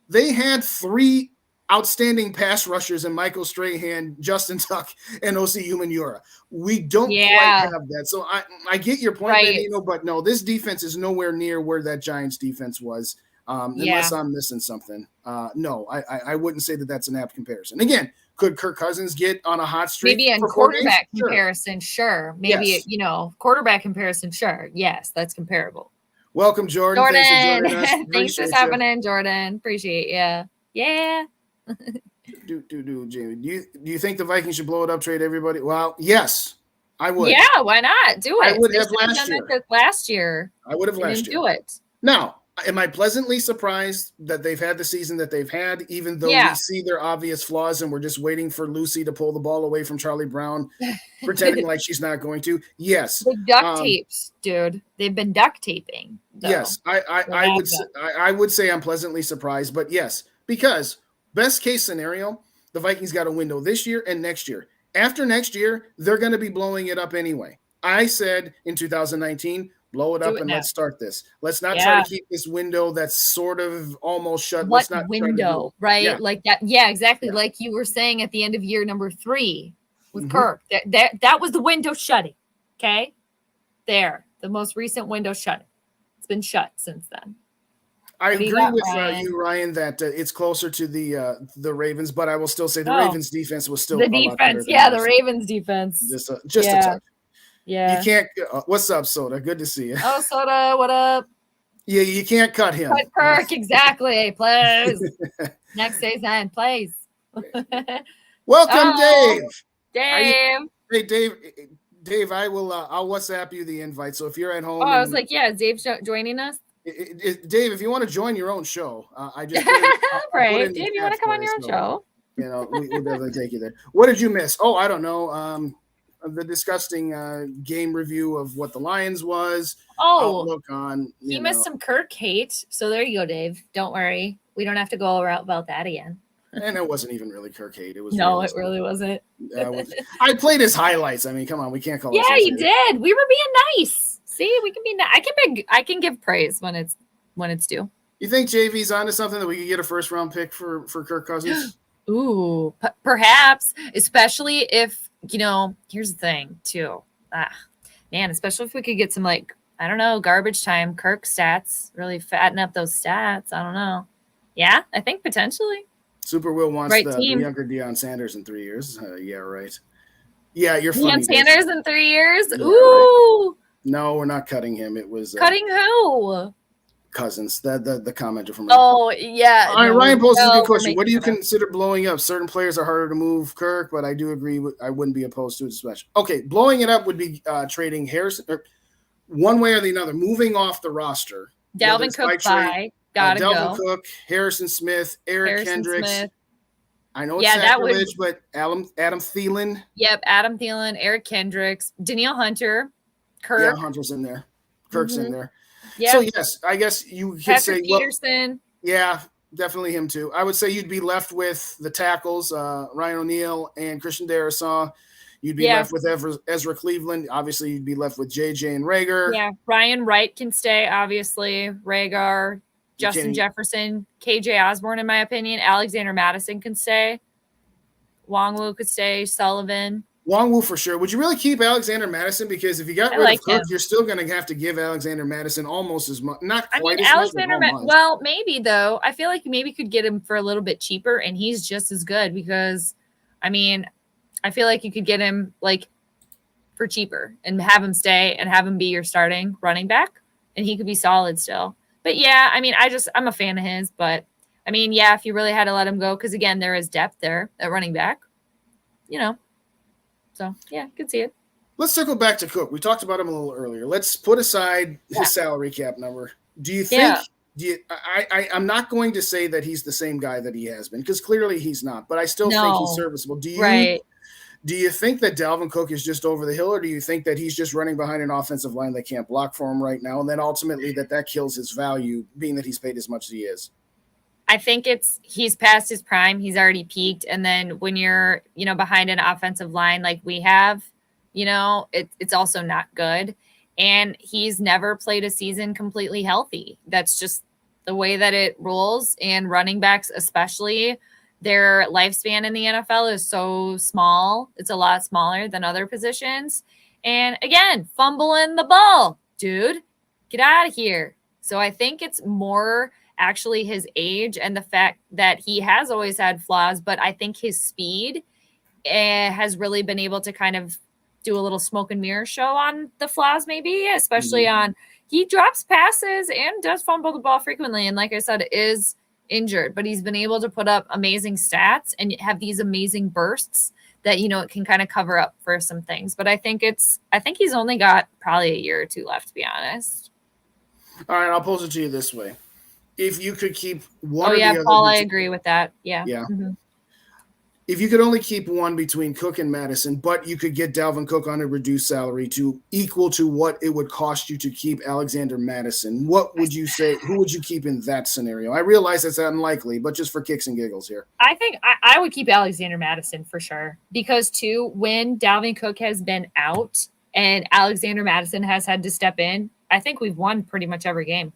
they had 3 outstanding pass rushers in Michael Strahan, Justin Tuck, and O.C. Humanura. We don't quite have that. So I get your point, but no, this defense is nowhere near where that Giants defense was, unless I'm missing something. No, I wouldn't say that that's an apt comparison. Again, could Kirk Cousins get on a hot streak? Maybe in quarterback comparison, sure. Maybe, quarterback comparison, sure. Yes, that's comparable. Welcome, Jordan. Thanks for joining us. Thanks for stopping in, Jordan. Appreciate you. Yeah. Jamie. Do you think the Vikings should blow it up, trade everybody? Well, yes, I would. Yeah, why not? Do it. I would have last year. I would have last year. Do it. Now, am I pleasantly surprised that they've had the season that they've had, even though we see their obvious flaws and we're just waiting for Lucy to pull the ball away from Charlie Brown, pretending like she's not going to? Yes. The duct tapes, dude. They've been duct taping. Yes, I would say I'm pleasantly surprised, but yes, because best case scenario, the Vikings got a window this year and next year. After next year, they're going to be blowing it up anyway. I said in 2019, blow it up and let's start this. Let's not try to keep this window that's sort of almost shut. What window, right? Yeah. Like that. Yeah, exactly. Yeah. Like you were saying at the end of year number 3 with Kirk. That was the window shutting. Okay. The most recent window shutting. It's been shut since then. I agree with you, Ryan, that it's closer to the Ravens, but I will still say the Ravens defense was still the defense. Yeah, the Ravens defense. Just a touch. Yeah. You can't. What's up, Soda? Good to see you. Oh, Soda, what up? Yeah, you can't cut him. Cut Kirk, exactly. Plays. Next season, plays. Welcome, Dave. Dave. Hey, Dave, I will. I'll WhatsApp you the invite. So if you're at home, I was like, is Dave joining us? Dave, if you want to join your own show, I just right. Dave, you want to come on your own show? We'll definitely take you there. What did you miss? Oh, I don't know. The disgusting game review of what the Lions was. Outlook on. You missed some Kirk hate, so there you go, Dave. Don't worry, we don't have to go about that again. And it wasn't even really Kirk hate. It was it really wasn't. I played his highlights. I mean, come on, we can't call. Yeah, you did. We were being nice. See, we can be. I can give praise when it's due. You think JV's onto something that we could get a first round pick for Kirk Cousins? Ooh, perhaps, especially if Here's the thing too. Especially if we could get some garbage time Kirk stats, really fatten up those stats. I don't know. Yeah, I think potentially. Super Will wants the younger Deion Sanders in 3 years. Yeah, right. Yeah, you're funny. Deion Sanders in 3 years. Yeah, ooh. Right. No, we're not cutting him. It was cutting who? Cousins, the commenter from. Oh yeah. All right, Ryan posted a good we're question. What do you making consider blowing up? Certain players are harder to move, Kirk, but I do agree. I wouldn't be opposed to it, especially. Okay, blowing it up would be trading Harrison, or one way or the other, moving off the roster. Dalvin Cook by gotta Dalvin go. Cook, Harrison Smith, Eric Harrison Kendricks. Smith. I know it's sacrilege, but Adam Thielen. Yep, Adam Thielen, Eric Kendricks, Danielle Hunter, Kirk. Yeah, Hunter's in there. Kirk's in there. Yeah. So yes, I guess you could Patrick say Peterson. Yeah, definitely him too. I would say you'd be left with the tackles, Ryan O'Neal and Christian Darrisaw. You'd be left with Ezra Cleveland. Obviously, you'd be left with JJ and Rager. Yeah, Ryan Wright can stay, obviously. Rager, Justin Jefferson, KJ Osborne, in my opinion. Alexander Madison can stay. Wongwu could stay. Sullivan. Wongwu for sure. Would you really keep Alexander Madison? Because if you got rid of Cook, you're still going to have to give Alexander Madison almost as much. Not quite as much. Well, maybe though. I feel like you maybe could get him for a little bit cheaper, and he's just as good because, I mean, I feel like you could get him like for cheaper and have him stay and have him be your starting running back, and he could be solid still. But yeah, I mean, I'm a fan of his, but I mean, yeah, if you really had to let him go, because again, there is depth there at running back, So yeah, I can see it. Let's circle back to Cook. We talked about him a little earlier. Let's put aside his salary cap number. Do you think? I'm not going to say that he's the same guy that he has been, because clearly he's not. But I still think he's serviceable. Do you think that Dalvin Cook is just over the hill, or do you think that he's just running behind an offensive line that can't block for him right now, and then ultimately that kills his value, being that he's paid as much as he is? I think he's past his prime. He's already peaked. And then when you're, behind an offensive line like we have, it's also not good. And he's never played a season completely healthy. That's just the way that it rolls. And running backs, especially, their lifespan in the NFL is so small. It's a lot smaller than other positions. And again, fumbling the ball, dude, get out of here. So I think it's more actually his age and the fact that he has always had flaws, but I think his speed has really been able to kind of do a little smoke and mirror show on the flaws, maybe, especially on he drops passes and does fumble the ball frequently. And like I said, is injured, but he's been able to put up amazing stats and have these amazing bursts that, it can kind of cover up for some things. But I think he's only got probably a year or two left, to be honest. All right, I'll pose it to you this way. If you could keep one Paul, I agree with that. Yeah. Mm-hmm. If you could only keep one between Cook and Madison, but you could get Dalvin Cook on a reduced salary to equal to what it would cost you to keep Alexander Madison, what would you say? Who would you keep in that scenario? I realize that's unlikely, but just for kicks and giggles here. I think I would keep Alexander Madison for sure, because too, when Dalvin Cook has been out and Alexander Madison has had to step in, I think we've won pretty much every game.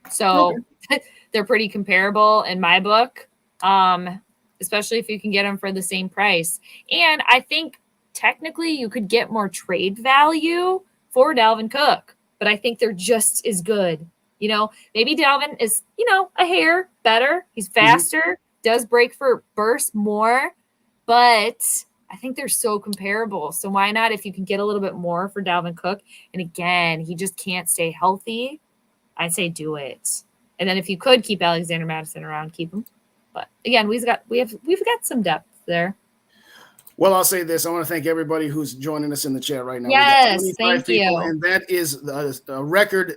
So they're pretty comparable in my book, especially if you can get them for the same price. And I think technically you could get more trade value for Dalvin Cook, but I think they're just as good. Maybe Dalvin is, a hair better. He's faster, does break for bursts more, but I think they're so comparable. So why not, if you can get a little bit more for Dalvin Cook? And again, he just can't stay healthy. I'd say do it. And then if you could keep Alexander Madison around, keep him. But again, we've got some depth there. Well, I'll say this. I want to thank everybody who's joining us in the chat right now. Yes, thank you. And that is a record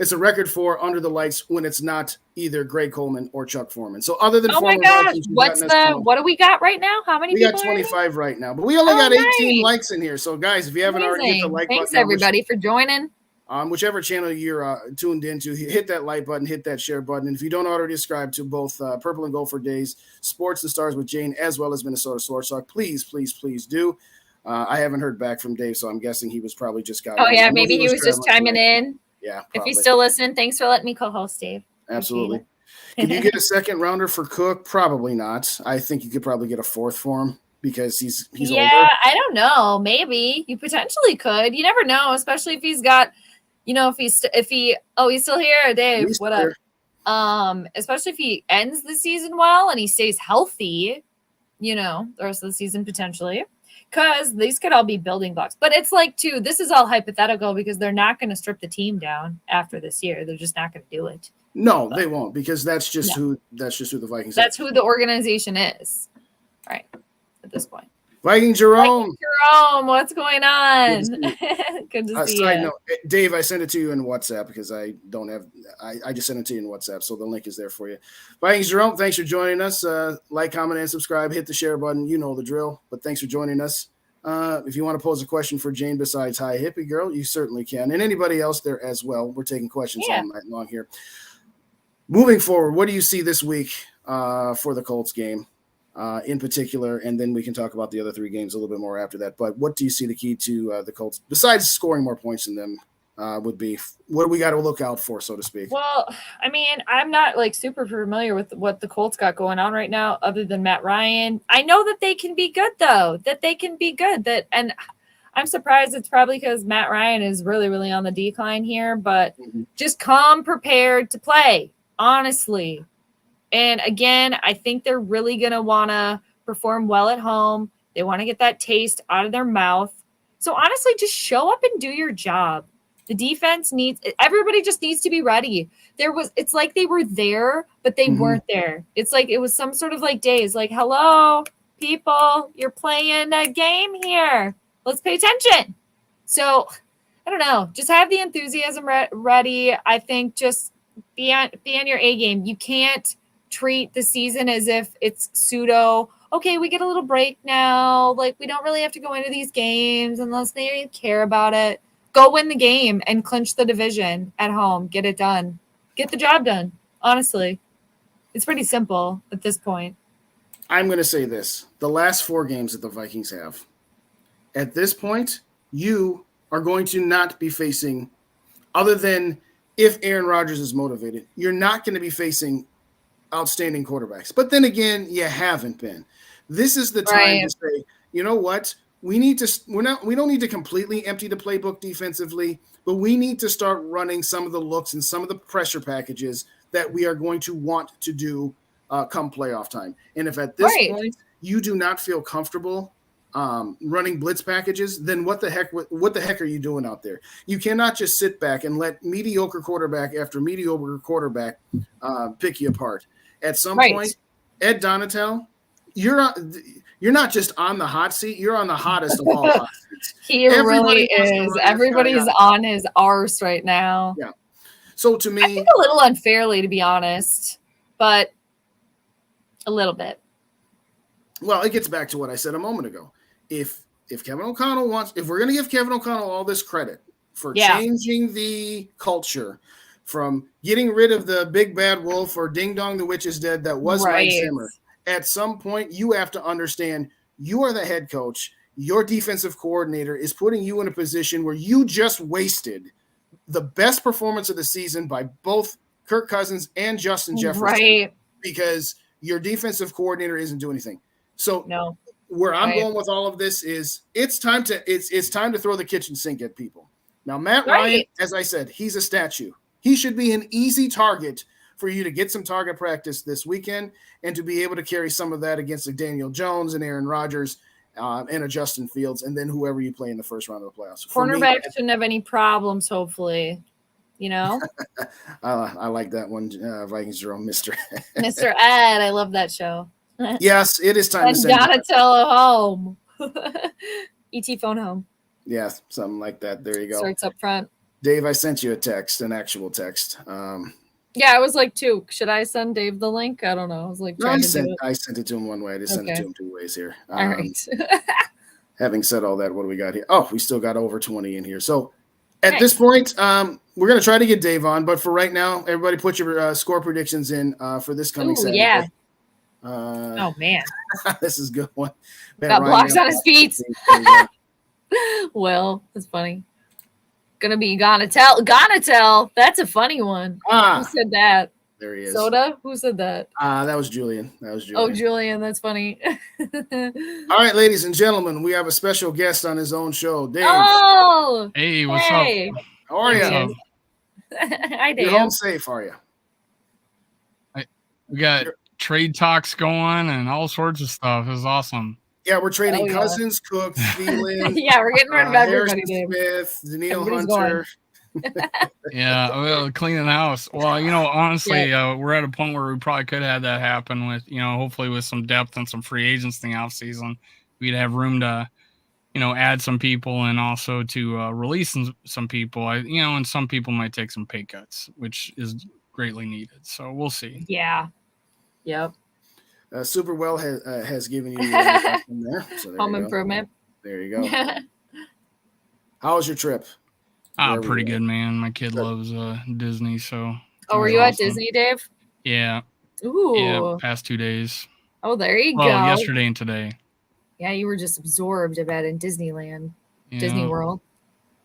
it's a record for Under the Lights when it's not either Greg Coleman or Chuck Foreman. So other than my gosh, what do we got right now? How many people? We got 25 right now, but we only got 18 likes in here. So guys, if you haven't already hit the like button. Thanks everybody for joining. Whichever channel you're tuned into, hit that like button, hit that share button. And if you don't already subscribe to both Purple and Gold for Days, Sports and Stars with Jane, as well as Minnesota Sports Talk, please do. I haven't heard back from Dave, so I'm guessing he was probably just got. Oh, yeah, maybe he was just chiming in. Yeah, probably. If he's still listening, thanks for letting me co-host, Dave. Absolutely. Can you get a second rounder for Cook? Probably not. I think you could probably get a fourth for him, because he's older. I don't know. Maybe you potentially could. You never know, especially if he's got – he's still here, Dave. What up? Especially if he ends the season well and he stays healthy, the rest of the season potentially. because these could all be building blocks. But it's like, too, this is all hypothetical because they're not going to strip the team down after this year. They're just not going to do it. No, they won't, because that's just who the Vikings are. That's who the organization is, right, at this point. Viking Jerome. Jerome, what's going on? Good to see side you. note, Dave, I sent it to you in WhatsApp because I don't have I just sent it to you in WhatsApp, so the link is there for you. Vikings Jerome, thanks for joining us. Like, comment, and subscribe. Hit the share button. You know the drill, but thanks for joining us. If you want to pose a question for Jane besides Hi Hippie Girl, you certainly can. And anybody else there as well. We're taking questions all night long here. Moving forward, what do you see this week for the Colts game? In particular, and then we can talk about the other 3 games a little bit more after that. But what do you see the key to the Colts, besides scoring more points than them, would be? What do we got to look out for, so to speak? Well, I mean, I'm not like super familiar with what the Colts got going on right now, other than Matt Ryan. I know that they can be good, though. And I'm surprised it's probably because Matt Ryan is really, really on the decline here. But just come prepared to play, honestly. And again, I think they're really going to want to perform well at home. They want to get that taste out of their mouth. So honestly, just show up and do your job. The defense everybody just needs to be ready. It's like they were there, but they weren't there. It's like it was some sort of like days, like, hello, people, you're playing a game here. Let's pay attention. So I don't know. Just have the enthusiasm ready. I think just be on your A game. You can't treat the season as if it's pseudo, okay, we get a little break now. Like, we don't really have to go into these games unless they care about it. Go win the game and clinch the division at home. Get it done. Get the job done. Honestly, it's pretty simple at this point. I'm going to say this. The last 4 games that the Vikings have, at this point, you are going to not be facing, other than if Aaron Rodgers is motivated, you're not going to be facing outstanding quarterbacks. But then again, you haven't been. This is the time to say, you know what? We don't need to completely empty the playbook defensively, but we need to start running some of the looks and some of the pressure packages that we are going to want to do come playoff time. And if at this point you do not feel comfortable running blitz packages, then what the heck are you doing out there? You cannot just sit back and let mediocre quarterback after mediocre quarterback pick you apart. At some point, Ed Donatel, you're not just on the hot seat, you're on the hottest of all hot seats. He really is. Everybody's on his arse right now. Yeah. So to me, I think a little unfairly, to be honest, but a little bit. Well, it gets back to what I said a moment ago. If Kevin O'Connell if we're going to give Kevin O'Connell all this credit for changing the culture from getting rid of the big bad wolf or ding dong the witch is dead that was Mike Zimmer, at some point you have to understand you are the head coach. Your defensive coordinator is putting you in a position where you just wasted the best performance of the season by both Kirk Cousins and Justin Jefferson because your defensive coordinator isn't doing anything. So where I'm going with all of this is it's time to throw the kitchen sink at people. Now, Matt Ryan, as I said, he's a statue. He should be an easy target for you to get some target practice this weekend and to be able to carry some of that against a Daniel Jones and Aaron Rodgers and a Justin Fields, and then whoever you play in the first round of the playoffs. Cornerback shouldn't have any problems, hopefully. You know? I like that one, Vikings Jerome, Mr. Mr. Ed. I love that show. Yes, it is time to send Donatello home. ET phone home. Yeah, something like that. There you go. Starts up front. Dave, I sent you a text, an actual text. Yeah, I was like, should I send Dave the link? I don't know. I was like, I sent it to him one way. I just sent it to him 2 ways here. All right. Having said all that, what do we got here? Oh, we still got over 20 in here. So at this point, we're going to try to get Dave on. But for right now, everybody put your score predictions in for this coming Saturday. Yeah. Oh, man. This is a good one. Got blocks on his feet. Well, that's funny. Gonna be gonna tell. That's a funny one. Who said that? There he is. Soda? Who said that? That was Julian. Oh, Julian, that's funny. All right, ladies and gentlemen, we have a special guest on his own show, Dave. Oh, hey, what's up? How are you? Hi, Dave. You're home safe, are you? We got trade talks going and all sorts of stuff. It's awesome. Yeah, we're trading Oh, yeah. Cousins, Cook, Thielen, Yeah, we're getting rid of everybody, Harrison Dave. Smith, Daniil Everybody's Hunter. Yeah, well, cleaning house. Well, honestly, we're at a point where we probably could have that happen with, hopefully with some depth and some free agents in the offseason. We'd have room to, add some people and also to release some people. And some people might take some pay cuts, which is greatly needed. So we'll see. Yeah. Yep. Super well has given you from there. So there Home you go. improvement. There you go. How was your trip? Pretty good, man. My kid loves Disney, so. Oh, were you at Disney, Dave? Yeah. Ooh. Yeah, past 2 days. Oh, there you go. Yesterday and today. Yeah, you were just absorbed about in Disneyland, Yeah. Disney World,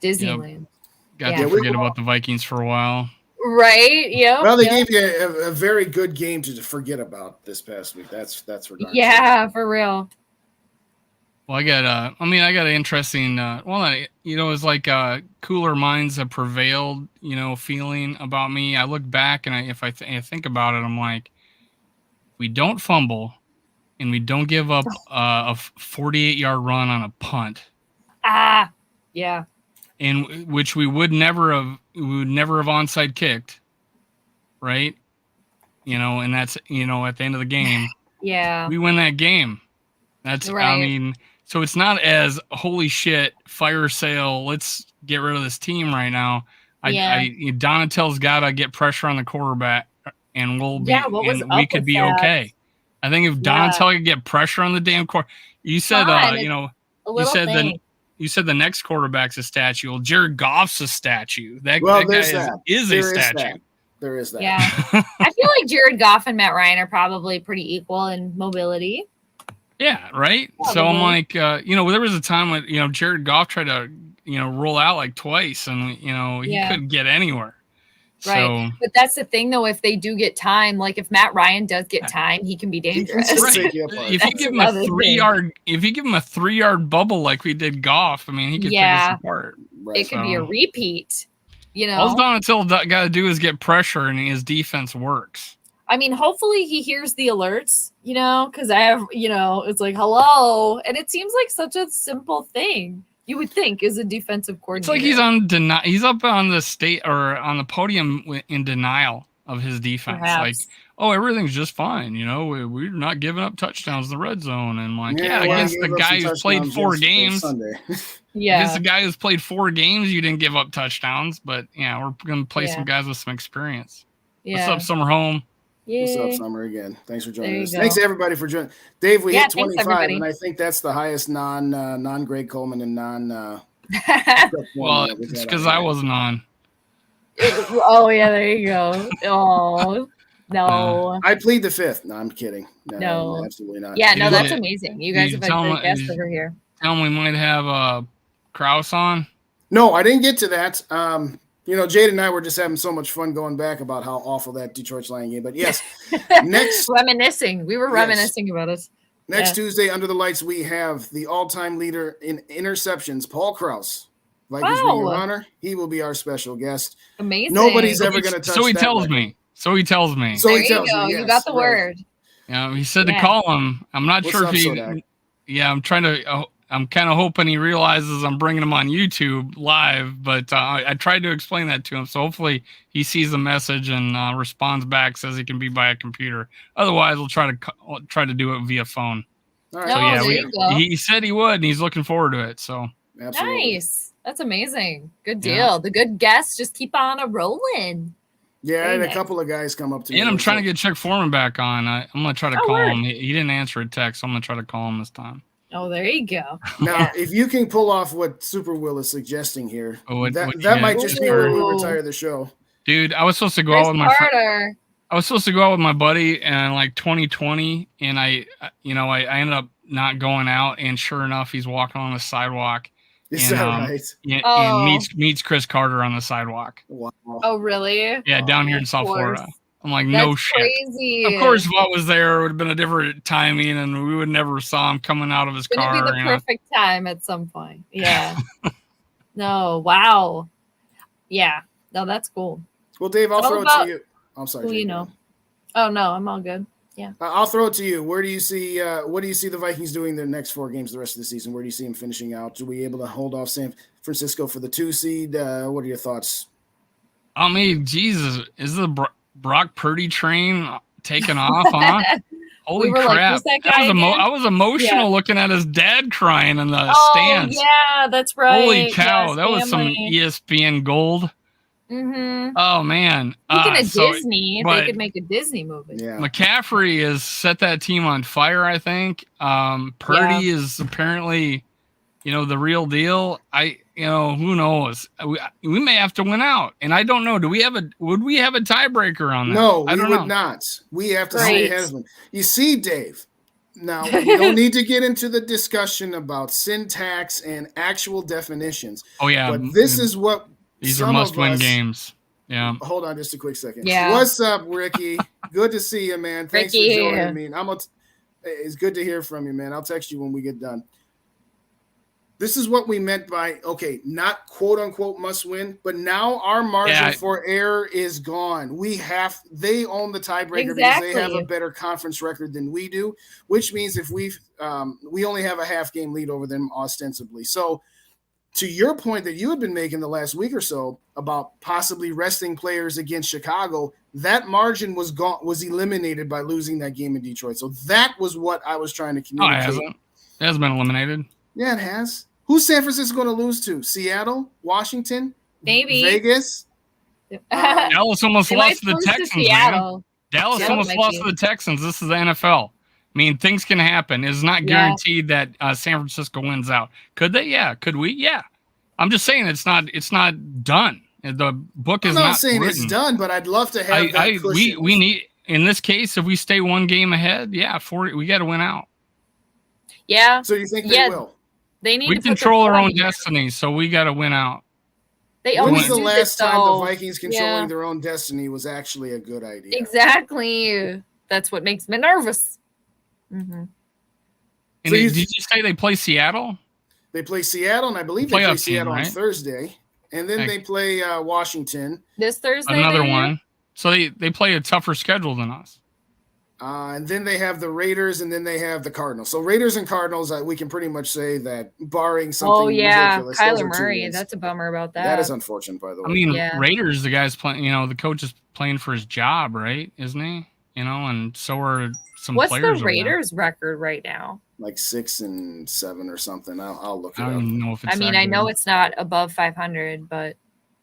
Disneyland. Got to forget about the Vikings for a while. Right. Yeah. Well, they gave you a very good game to forget about this past week. That's for darn sure. For real. Well, I got an interesting, it's like cooler minds have prevailed, feeling about me. I look back and if I think about it, I'm like, we don't fumble and we don't give up a 48-yard run on a punt. Yeah. And which we would never have onside kicked, right? And that's, at the end of the game, we win that game. That's right. So it's not as holy shit, fire sale, let's get rid of this team right now. Donatel's got to get pressure on the quarterback, and we could be okay. I think if Donatel could get pressure on the damn quarterback, you said you said the next quarterback's a statue. Well, Jared Goff's a statue. That guy is a statue. There is that. Yeah. I feel like Jared Goff and Matt Ryan are probably pretty equal in mobility. Yeah, right? Probably. So I'm like, there was a time when, Jared Goff tried to, roll out like twice and, he couldn't get anywhere. Right. So, but that's the thing, though, if they do get time, like if Matt Ryan does get time, he can be dangerous. If you give him a 3-yard bubble like we did Goff, he could pick us apart. Right. It could be a repeat, All Donatil got to do is get pressure and his defense works. Hopefully he hears the alerts, because I have, it's like, hello. And it seems like such a simple thing. You would think as a defensive coordinator. It's like he's up on the state or on the podium in denial of his defense. Perhaps. Like, everything's just fine. We're not giving up touchdowns in the red zone. And like, against the guy who's played 4 games. Against the guy who's played 4 games, you didn't give up touchdowns. But we're going to play some guys with some experience. What's up, Summer Home? What's up, Summer, again? Thanks for joining us. Thanks, everybody, for joining. Dave, we hit 25, and I think that's the highest non-Greg Coleman and non well, it's because I wasn't on. Oh, yeah, there you go. Oh, no. I plead the fifth. No, I'm kidding. No. Absolutely not. Yeah, no, that's amazing. You guys have had good guests over here. Tell them we might have Kraus on. No, I didn't get to that. Jade and I were just having so much fun going back about how awful that Detroit Lions game. But yes, next reminiscing. We were reminiscing about it. Next Tuesday, under the lights, we have the all-time leader in interceptions, Paul Kraus. Vikings Ring of Honor. He will be our special guest. Amazing. Nobody's ever going to touch. So he tells me. So he tells me. Yes, you got the word. Yeah, he said to call him. I'm not sure if he. Yeah, I'm trying to. I'm kind of hoping he realizes I'm bringing him on YouTube live, but I tried to explain that to him. So hopefully he sees the message and responds back, says he can be by a computer. Otherwise, we'll try to do it via phone. All right. So he said he would, and he's looking forward to it. So absolutely. Nice. That's amazing. Good deal. Yeah. The good guests just keep on rolling. Yeah, and a couple of guys come up to me. And I'm trying to get Chuck Foreman back on. I'm going to try to call him. He didn't answer a text, so I'm going to try to call him this time. Oh, there you go. Now, if you can pull off what Super Will is suggesting here, that might just be where we retire the show. Dude, I was supposed to go out with my buddy in like 2020, and I ended up not going out, and sure enough, he's walking on the sidewalk. Is that right? And meets Chris Carter on the sidewalk. Wow. Oh, really? Yeah, down here in South Florida. I'm like, no shit. Crazy. Of course, if I was there, it would have been a different timing, and we would never saw him coming out of his car. It's going to be the perfect time at some point. Yeah. No, wow. Yeah. No, that's cool. Well, Dave, I'll throw it to you. I'm sorry. Oh, no, I'm all good. Yeah. I'll throw it to you. Where do you see? What do you see the Vikings doing their next 4 games the rest of the season? Where do you see them finishing out? Are we able to hold off San Francisco for the 2 seed? What are your thoughts? I mean, Jesus, is the Brock Purdy train taking off, huh? Holy crap! I was emotional looking at his dad crying in the stands. Yeah, that's right. Holy cow, that was some ESPN gold. Mm-hmm. Oh man! Speaking of Disney, they could make a Disney movie. Yeah. McCaffrey has set that team on fire. I think Purdy is apparently, the real deal. Who knows? We may have to win out, and I don't know. Would we have a tiebreaker on that? No, we would not. We have to stay ahead of them. You see, Dave. Now we don't need to get into the discussion about syntax and actual definitions. Oh yeah, but this is what. These are must-win games. Yeah. Hold on just a quick second. Yeah. What's up, Ricky? Good to see you, man. Thanks for joining me. It's good to hear from you, man. I'll text you when we get done. This is what we meant by, not quote-unquote must-win, but now our margin for error is gone. They own the tiebreaker because they have a better conference record than we do, which means if we only have a half-game lead over them ostensibly. So, to your point that you had been making the last week or so about possibly resting players against Chicago, that margin was eliminated by losing that game in Detroit. So that was what I was trying to communicate. Oh, it hasn't. It has been eliminated. Yeah, it has. Who's San Francisco going to lose to? Seattle? Washington? Maybe. Vegas? Dallas almost lost to the Texans, man. Dallas almost lost to the Texans. This is the NFL. I mean, things can happen. It's not guaranteed that San Francisco wins out. Could they? Yeah. Could we? Yeah. I'm just saying it's not done. The book is not I'm not saying written. It's done, but I'd love to have that cushion. We need, in this case, if we stay 1 game ahead, we got to win out. Yeah. So you think they will? They need. We control our own destiny, so we got to win out. When was the last time the Vikings controlling their own destiny was actually a good idea? Exactly. That's what makes me nervous. Mm-hmm. And did you say they play Seattle? They play Seattle, and I believe they play Seattle on Thursday. And then they play Washington. This Thursday? Another one. So they play a tougher schedule than us. And then they have the Raiders, and then they have the Cardinals. So Raiders and Cardinals, we can pretty much say that barring something ridiculous. Kyler Murray. That's a bummer about that. That is unfortunate, by the way. I mean, Raiders, the guy's playing, the coach is playing for his job, right? Isn't he? And so are some players. What's the Raiders' record right now? Like 6-7 or something. I'll look it up. I don't know if it's I know it's not above 500, but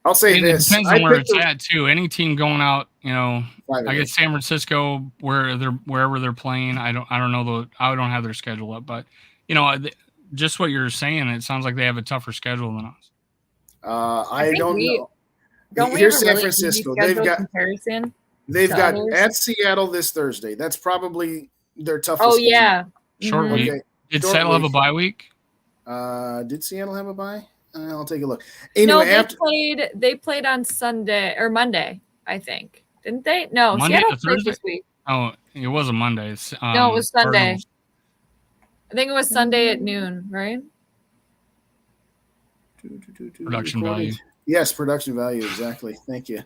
I'll say this. It depends on where it's at too. Any team going out, I guess San Francisco, wherever they're playing. I don't know I don't have their schedule up, but just what you're saying, it sounds like they have a tougher schedule than us. I don't know. Here's San Francisco. They've got at Seattle this Thursday. That's probably their toughest. Oh yeah. Short week. Okay. Did Seattle have a bye week? Did Seattle have a bye? I'll take a look. Anyway, they played on Sunday or Monday, I think. Didn't they? No, Monday Seattle played this week. Oh, it was a Monday. No, it was Sunday. Cardinals. I think it was Sunday at noon, right? Production value. Yes, production value, exactly. Thank you.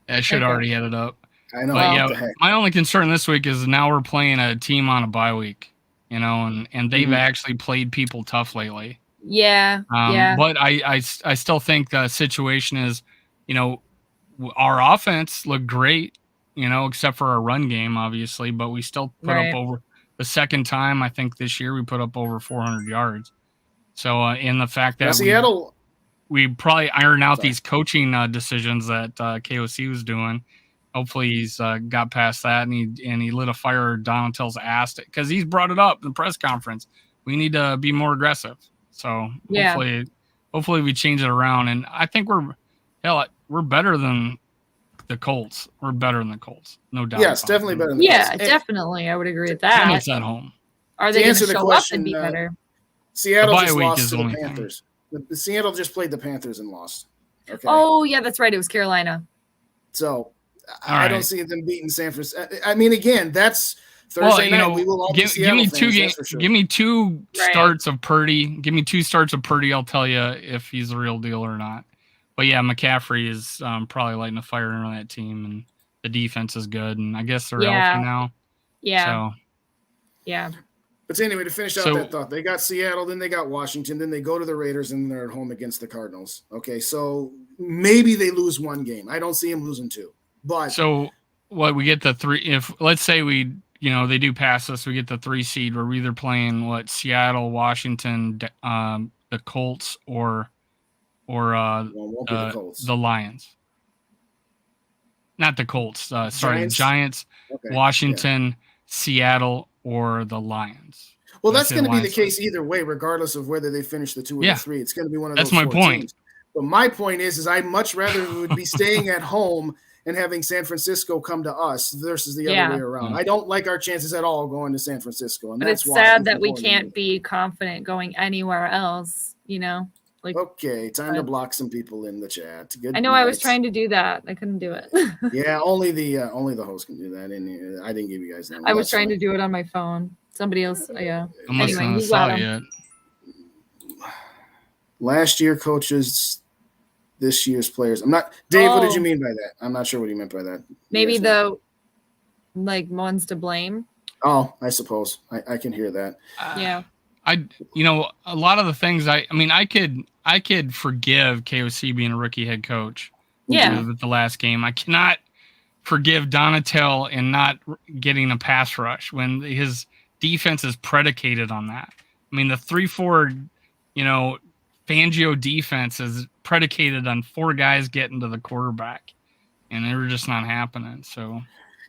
I should already had it up. I know. But my only concern this week is now we're playing a team on a bye week, and they've actually played people tough lately. Yeah. But I still think the situation is, our offense looked great, except for our run game, obviously, but we still put up over the second time. I think this year we put up over 400 yards. So in the fact that Seattle, we probably iron out these coaching decisions that KOC was doing. Hopefully he's got past that and he lit a fire Donatel's ass because he's brought it up in the press conference. We need to be more aggressive. So hopefully we change it around. And I think we're better than the Colts. We're better than the Colts, no doubt. Yes, definitely better than the Colts. Yeah, definitely. I would agree with that. And it's at home. Are they going to show up and be better? Seattle just lost to the Panthers. The Seattle just played the Panthers and lost. Okay. Oh, yeah, that's right. It was Carolina. So I don't see them beating San Francisco. I mean, again, that's Thursday night. We will all give me 2 games. Sure. Give me 2 starts of Purdy. Give me 2 starts of Purdy. I'll tell you if he's the real deal or not. But yeah, McCaffrey is probably lighting a fire under that team, and the defense is good, and I guess they're healthy now. Yeah. So. Yeah. But anyway, to finish out that thought, they got Seattle, then they got Washington, then they go to the Raiders, and they're at home against the Cardinals. Okay, so maybe they lose one game. I don't see them losing two. But so what we get the 3? If let's say we, they do pass us, we get the 3 seed. We're either playing Seattle, Washington, the Colts, or the Colts. The Lions. Not the Colts. Sorry, Giants, okay. Washington, Seattle, or the Lions. Well, that's going to be the case either way, regardless of whether they finish the 2 or the 3. It's going to be one of those. That's my point. Teams. But my point is I'd much rather would be staying at home and having San Francisco come to us versus the other way around. Mm-hmm. I don't like our chances at all going to San Francisco, and but that's it's sad that we can't be confident going anywhere else. Okay, time to block some people in the chat. Good. I know. I was trying to do that. I couldn't do it. Yeah, only the host can do that, and I didn't give you guys that. I was trying to do it on my phone. Somebody else. Yeah. I must not have saw it yet. Last year coaches, this year's players. I'm not. Dave, what did you mean by that? I'm not sure what he meant by that. Maybe one's to blame. Oh, I suppose I can hear that. Yeah. A lot of the things I could forgive KOC being a rookie head coach. Yeah. With the last game, I cannot forgive Donatel and not getting a pass rush when his defense is predicated on that. I mean, the 3-4, Fangio defense is predicated on 4 guys getting to the quarterback, and they were just not happening. So.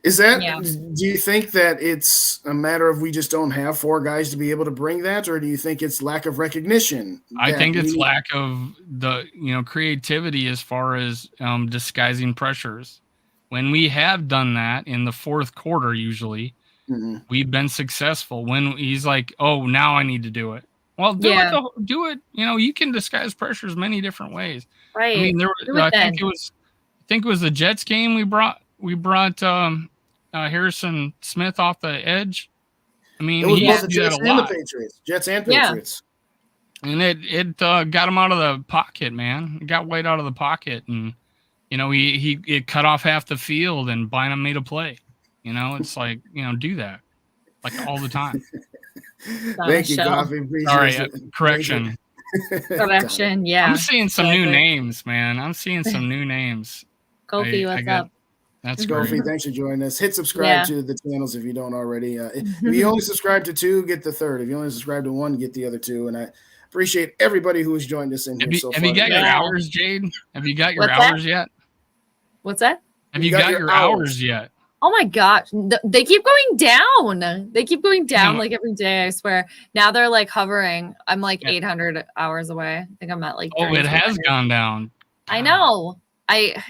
Is that? Yeah. Do you think that it's a matter of we just don't have 4 guys to be able to bring that, or do you think it's lack of recognition? I think it's lack of the creativity as far as disguising pressures. When we have done that in the fourth quarter, usually we've been successful. When he's like, "Oh, now I need to do it." Well, do it. You can disguise pressures many different ways. Right. I mean, I think it was the Jets game we brought Harrison Smith off the edge. I mean, it was the Jets and the Patriots. Jets and Patriots. And it got him out of the pocket, man. It got White out of the pocket, and he cut off half the field, and Bynum made a play. It's like do that like all the time. Thank you, Coffee. Sorry, correction. Correction, yeah. I'm seeing some new names, man. I'm seeing some new names. Kofi, what's up? That's Kofi. Thanks for joining us. Hit subscribe to the channels if you don't already. If you only subscribe to 2, get the 3rd. If you only subscribe to 1, get the other 2. And I appreciate everybody who has joined us in here so far. Have you got your hours, Jade? Have you got your hours yet? What's that? Have you got your hours yet? Oh my gosh. They keep going down. They keep going down like every day, I swear. Now they're like hovering. I'm like 800 hours away. I think I'm at like. Oh, it has gone down. I know. I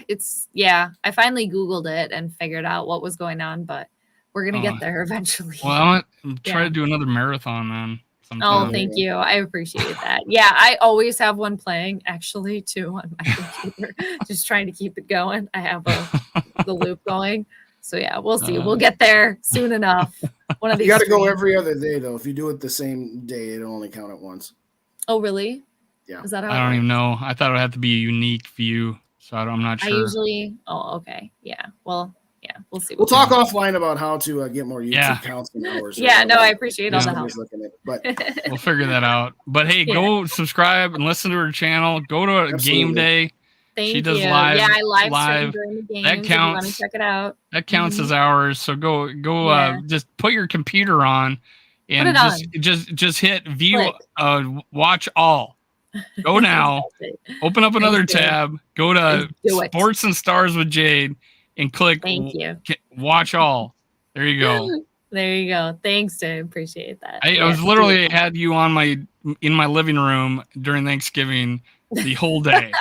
finally Googled it and figured out what was going on, but we're going to get there eventually. Well, I'm going to try to do another marathon then. Oh, thank you. I appreciate that. Yeah, I always have one playing actually too on my computer, just trying to keep it going. I have the loop going. So yeah, we'll see. We'll get there soon enough. One of these. You got to go every other day though. If you do it the same day, it'll only count it once. Oh, really? Yeah. Is that how I don't even know. I thought it would have to be a unique view, so I'm not sure. I usually. Oh, okay. Yeah. Well, yeah. We'll see. We'll talk offline about how to get more YouTube counts and hours. Yeah. No, I appreciate all the help. But we'll figure that out. But hey, go subscribe and listen to her channel. Go to a game day. She does live. Yeah, I live stream during the game. That counts. Want to check it out. That counts as hours. So go. Just put your computer on, and just hit view. Watch all. Go now. Open up another tab. Go to Sports and Stars with Jade, and click. Thank you. Watch all. There you go. There you go. Thanks, Dave. Appreciate that. I was literally had you in my living room during Thanksgiving. The whole day.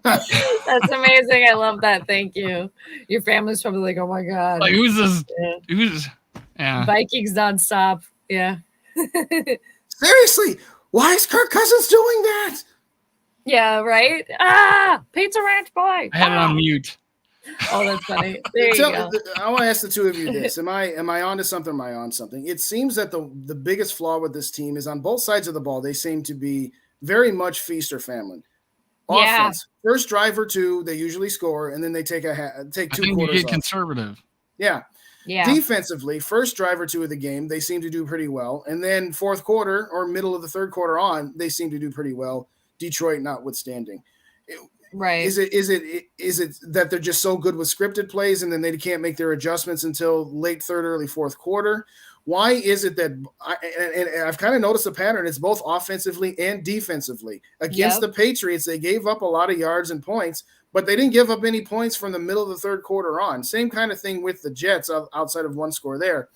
That's amazing. I love that. Thank you. Your family's probably like, oh my God. Like, who's this? Who's Vikings nonstop. Yeah. Seriously, why is Kirk Cousins doing that? Yeah, right? Pizza Ranch boy. I had it on mute. Oh, that's funny. There you go. I want to ask the two of you this. Am I onto something? Am I on something? It seems that the biggest flaw with this team is on both sides of the ball, they seem to be very much feast or famine. Offense, first drive or two, they usually score, and then they take two quarters you get off. Conservative. Yeah. Yeah. Defensively, first drive or two of the game, they seem to do pretty well. And then fourth quarter or middle of the third quarter on, they seem to do pretty well, Detroit notwithstanding. Right. Is it that they're just so good with scripted plays and then they can't make their adjustments until late third, early fourth quarter? Why is it that and I've kind of noticed a pattern? It's both offensively and defensively. Against the Patriots, they gave up a lot of yards and points, but they didn't give up any points from the middle of the third quarter on. Same kind of thing with the Jets outside of one score there.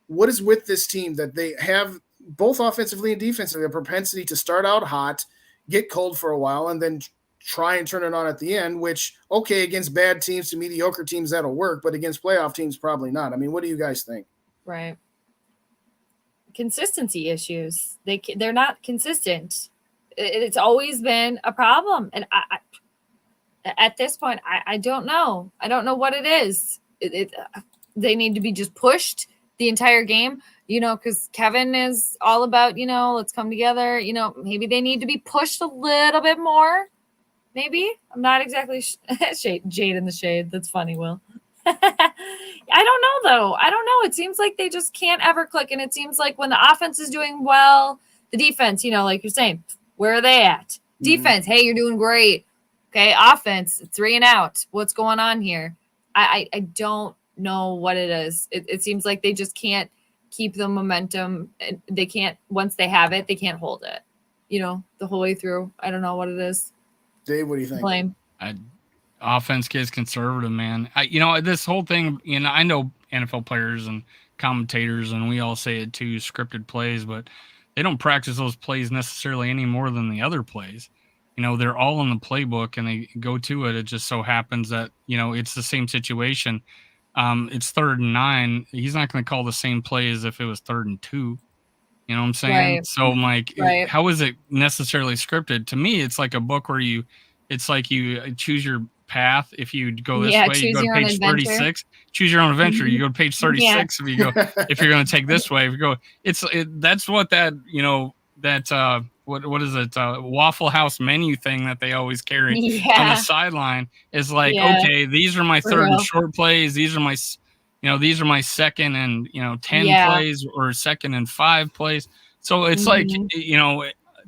What is with this team that they have both offensively and defensively a propensity to start out hot, get cold for a while, and then try and turn it on at the end, which, okay, against bad teams to mediocre teams, that'll work, but against playoff teams, probably not. I mean, what do you guys think? Right. Consistency issues. They're not consistent. It's always been a problem. And I at this point, I don't know. I don't know what it is. They need to be just pushed the entire game, because Kevin is all about, let's come together. Maybe they need to be pushed a little bit more. Maybe. I'm not exactly Jade in the shade. That's funny, Will. I don't know, though. I don't know. It seems like they just can't ever click. And it seems like when the offense is doing well, the defense, like you're saying, where are they at? Mm-hmm. Defense, hey, you're doing great. Okay, offense, 3 and out. What's going on here? I don't know what it is. It seems like they just can't keep the momentum. They can't, once they have it, they can't hold it, the whole way through. I don't know what it is. Dave, what do you think? Blame. Offense gets conservative, man. This whole thing, I know NFL players and commentators, and we all say it too, scripted plays, but they don't practice those plays necessarily any more than the other plays. They're all in the playbook and they go to it. It just so happens that, it's the same situation. It's 3rd and 9. He's not going to call the same play as if it was 3rd and 2. You know what I'm saying? Right. So, how is it necessarily scripted? To me, it's like a book where you choose your path. If you go this way, you go to page 36. Choose your own adventure. Mm-hmm. You go to page 36. If you go, if you're going to take this way, if you go, that's what that what is it? Waffle House menu thing that they always carry on the sideline is like, okay, these are my third and short plays. These are my, these are my second and 10 plays or second and 5 plays. So it's like,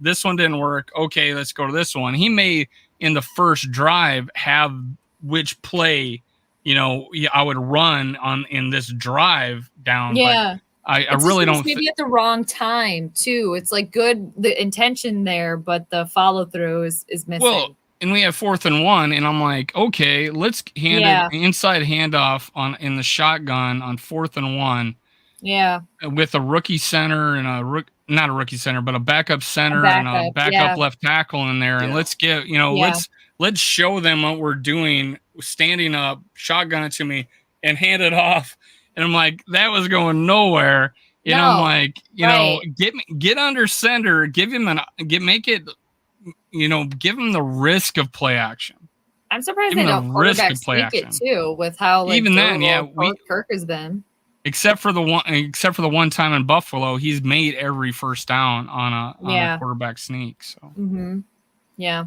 this one didn't work. Okay, let's go to this one. He may in the first drive have which play, I would run in this drive down. Yeah. But I really don't. Maybe at the wrong time too. It's like good the intention there, but the follow through is missing. Well, and we have 4th and 1, and I'm like, okay, let's hand it inside handoff in the shotgun on 4th and 1. Yeah. With a rookie center and not a rookie center, but a backup center and a backup left tackle in there, and let's get let's show them what we're doing, standing up, shotgun it to me, and hand it off. And I'm like, that was going nowhere. And I'm like, get under center, give him give him the risk of play action. I'm surprised they don't quarterback sneak it too, with how even then, Kirk has been. Except for the one time in Buffalo, he's made every first down on a quarterback sneak. So yeah.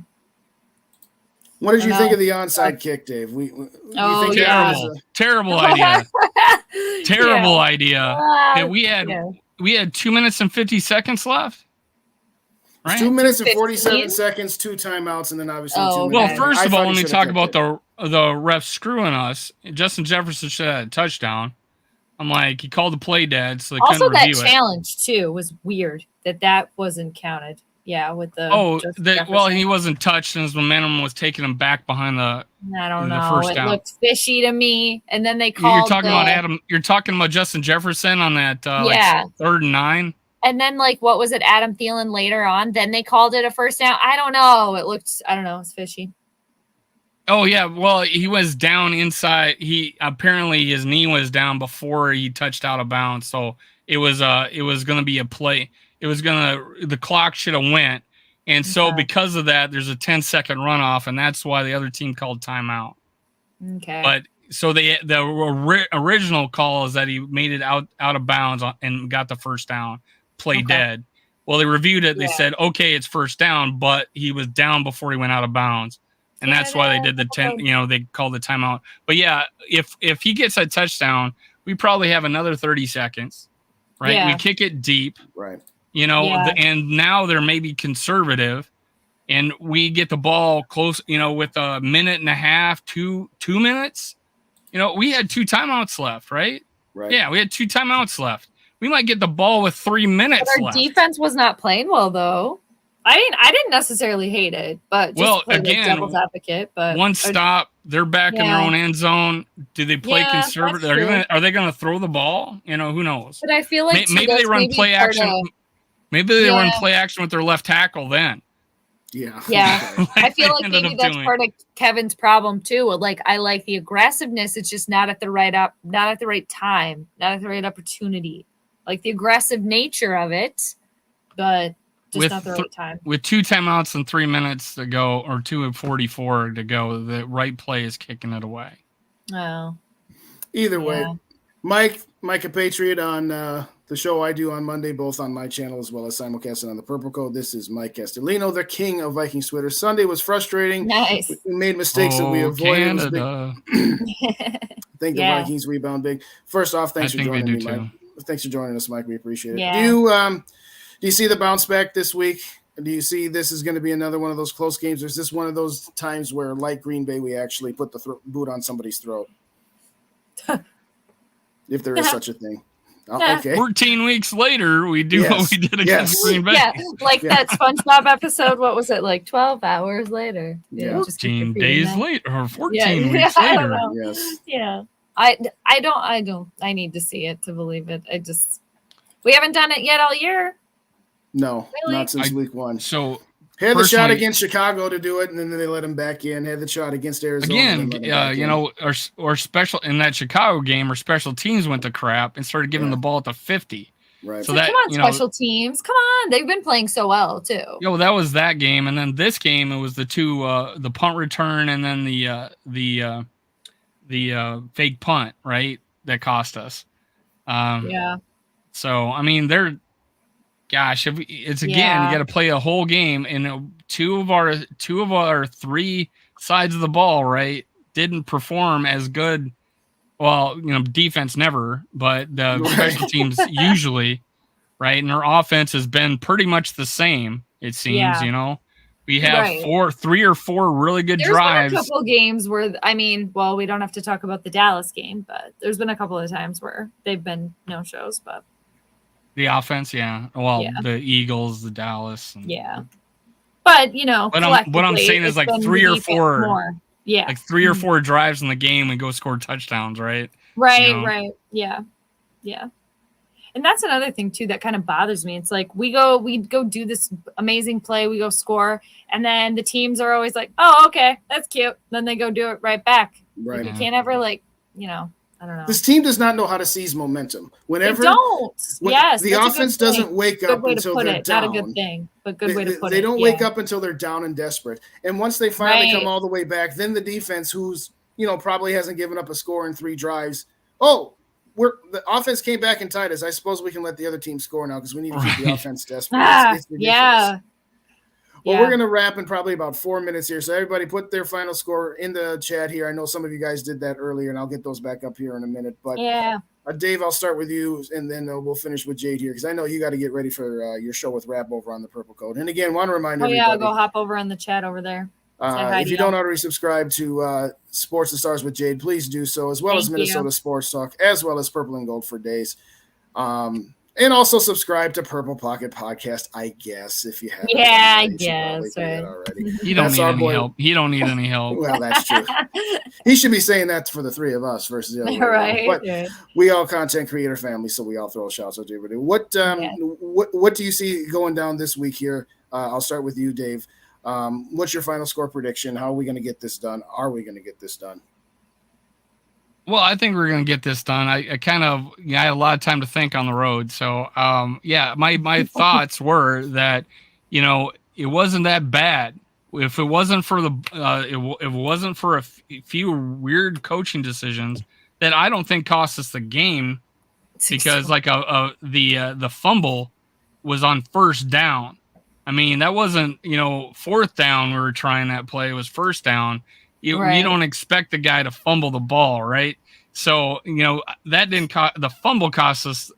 What did you think of the onside kick, Dave? Terrible idea. Terrible idea. We had 2 minutes and 50 seconds left. Right? 2 minutes and 47 seconds, 2 timeouts, and then obviously 2 minutes. Well, first of all, let me talk about the refs screwing us. Justin Jefferson should have had a touchdown. I'm like, he called the play dead, so they couldn't review it. Also, that challenge too was weird that wasn't counted. Yeah, with the he wasn't touched, and his momentum was taking him back behind the. I don't know. First down. It looked fishy to me, and then they called. You're talking about Justin Jefferson on that 3rd and 9. And then what was it, Adam Thielen later on? Then they called it a first down. I don't know. It looked. I don't know. It's fishy. Oh yeah, well he was down inside. He apparently his knee was down before he touched out of bounds, so it was going to be a play. The clock should have went. And so because of that, there's a 10-second runoff, and that's why the other team called timeout. Okay. But so the original call is that he made it out of bounds and got the first down, play dead. Well, they reviewed it. They said, okay, it's first down, but he was down before he went out of bounds. And that's why they did the 10, they called the timeout. But yeah, if he gets a touchdown, we probably have another 30 seconds, right? Yeah. We kick it deep, right? And now they're maybe conservative, and we get the ball close, with a minute and a half, 2 minutes. We had 2 timeouts left, right? Right. Yeah, we had 2 timeouts left. We might get the ball with 3 minutes but our left. Defense was not playing well, though. I didn't necessarily hate it, but just play again, devil's advocate. But one stop, they're back in their own end zone. Do they play conservative? Are they going to throw the ball? Who knows? But I feel like maybe they run play action. Maybe they run play action with their left tackle then. Yeah. Yeah. I feel like maybe that's part of Kevin's problem too. Like, I like the aggressiveness. It's just not at the right time, not at the right opportunity. Like the aggressive nature of it, but just not the right time. With 2 timeouts and 3 minutes to go, or 2:44 to go, the right play is kicking it away. Oh. Either way, Mike a Patriot on the show I do on Monday, both on my channel as well as simulcasting on the Purple Code. This is Mike Castellino, the king of Vikings Twitter. Sunday was frustrating. Nice. We made mistakes that we avoided. Canada. I think the Vikings rebound big. First off, thanks for joining me, Mike. Thanks for joining us, Mike. We appreciate it. Yeah. Do you see the bounce back this week? Do you see this is going to be another one of those close games? Or is this one of those times where, like Green Bay, we actually put the boot on somebody's throat? If there is such a thing. Oh, okay. 14 weeks later, we do what we did against Green Bay. Yeah, like that SpongeBob episode. What was it, like 12 hours later? 14 days later, or 14 weeks later. Yes. Yeah. I need to see it to believe it. We haven't done it yet all year. No, not since week 1. So had the shot against Chicago to do it, and then they let him back in. Had the shot against Arizona. Again, our special in that Chicago game, our special teams went to crap and started giving the ball at the 50. Right. So that, come on, special teams. Come on. They've been playing so well, too. Yeah, well, that was that game. And then this game, it was the 2, the punt return and then the fake punt, right? That cost us. So, I mean, it's again, you got to play a whole game, and 2 of our 3 sides of the ball, right, didn't perform as good. Well, defense never, but the special teams usually, right? And our offense has been pretty much the same, it seems, We have 3 or 4 really good drives. There's been a couple games where, we don't have to talk about the Dallas game, but there's been a couple of times where they've been no-shows, but. The offense, the Eagles, the Dallas. But, what I'm saying is like 3 or 4 more. Yeah. Like 3 or 4 drives in the game and go score touchdowns, right? Right. Yeah. And that's another thing too that kind of bothers me. It's like we go do this amazing play, we go score, and then the teams are always like, "Oh, okay, that's cute." Then they go do it right back. Right. You can't ever I don't know. This team does not know how to seize momentum. Whenever they don't. Yes. The offense doesn't wake up until they're down. Not a good thing, but good way to put it. They don't wake up until they're down and desperate. And once they finally come all the way back, then the defense, who's probably hasn't given up a score in 3 drives. Oh, the offense came back and tied us. I suppose we can let the other team score now because we need to keep the offense desperate. It's ridiculous. Well, we're going to wrap in probably about 4 minutes here. So everybody put their final score in the chat here. I know some of you guys did that earlier, and I'll get those back up here in a minute. But Dave, I'll start with you, and then we'll finish with Jade here because I know you got to get ready for your show with Rap over on the Purple Code. And again, want to remind everybody. I'll go hop over in the chat over there. If you don't already subscribe to Sports and Stars with Jade, please do so, as well as Minnesota Sports Talk, as well as Purple and Gold for Days. And also subscribe to Purple Pocket Podcast, I guess, if you haven't. Yeah, I guess. Right. Already. He don't need any help. He don't need any help. Well, that's true. He should be saying that for the 3 of us versus the other. Right. But we all content creator family, so we all throw shouts out to everybody. What do you see going down this week here? I'll start with you, Dave. What's your final score prediction? How are we going to get this done? Are we going to get this done? Well, I think we're going to get this done. I had a lot of time to think on the road. So, my thoughts were that, it wasn't that bad. If it wasn't for it wasn't for a few weird coaching decisions that I don't think cost us the game, because like the fumble was on first down. I mean, that wasn't, fourth down we were trying that play. It was first down. You don't expect the guy to fumble the ball, right? So, that didn't the fumble cost us,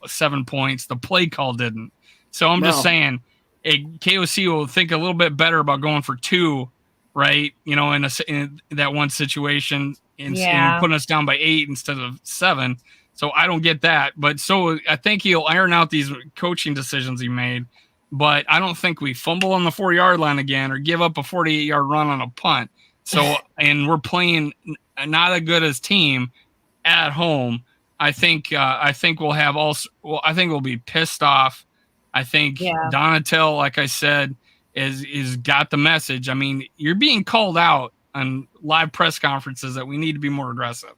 7 points. The play call didn't. So I'm just saying, KOC will think a little bit better about going for 2, right? In that one situation and putting us down by 8 instead of 7. So I don't get that. But so I think he'll iron out these coaching decisions he made. But I don't think we fumble on the 4-yard line again or give up a 48-yard run on a punt. So, and we're playing not a good as team at home. I think we'll have I think we'll be pissed off. I think Donatel, like I said, is got the message. I mean, you're being called out on live press conferences that we need to be more aggressive.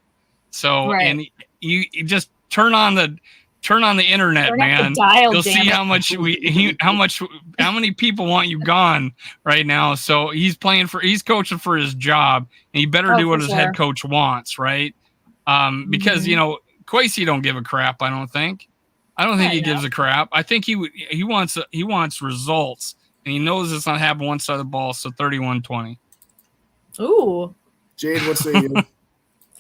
So, and you just turn on the internet, man. You'll see how many people want you gone right now. So he's coaching for his job, and he better do what his head coach wants, right? Because Kwesi don't give a crap. I don't think he gives a crap. I think he wants results, and he knows it's not happening one side of the ball. So 31-20. Ooh, Jade, what say you?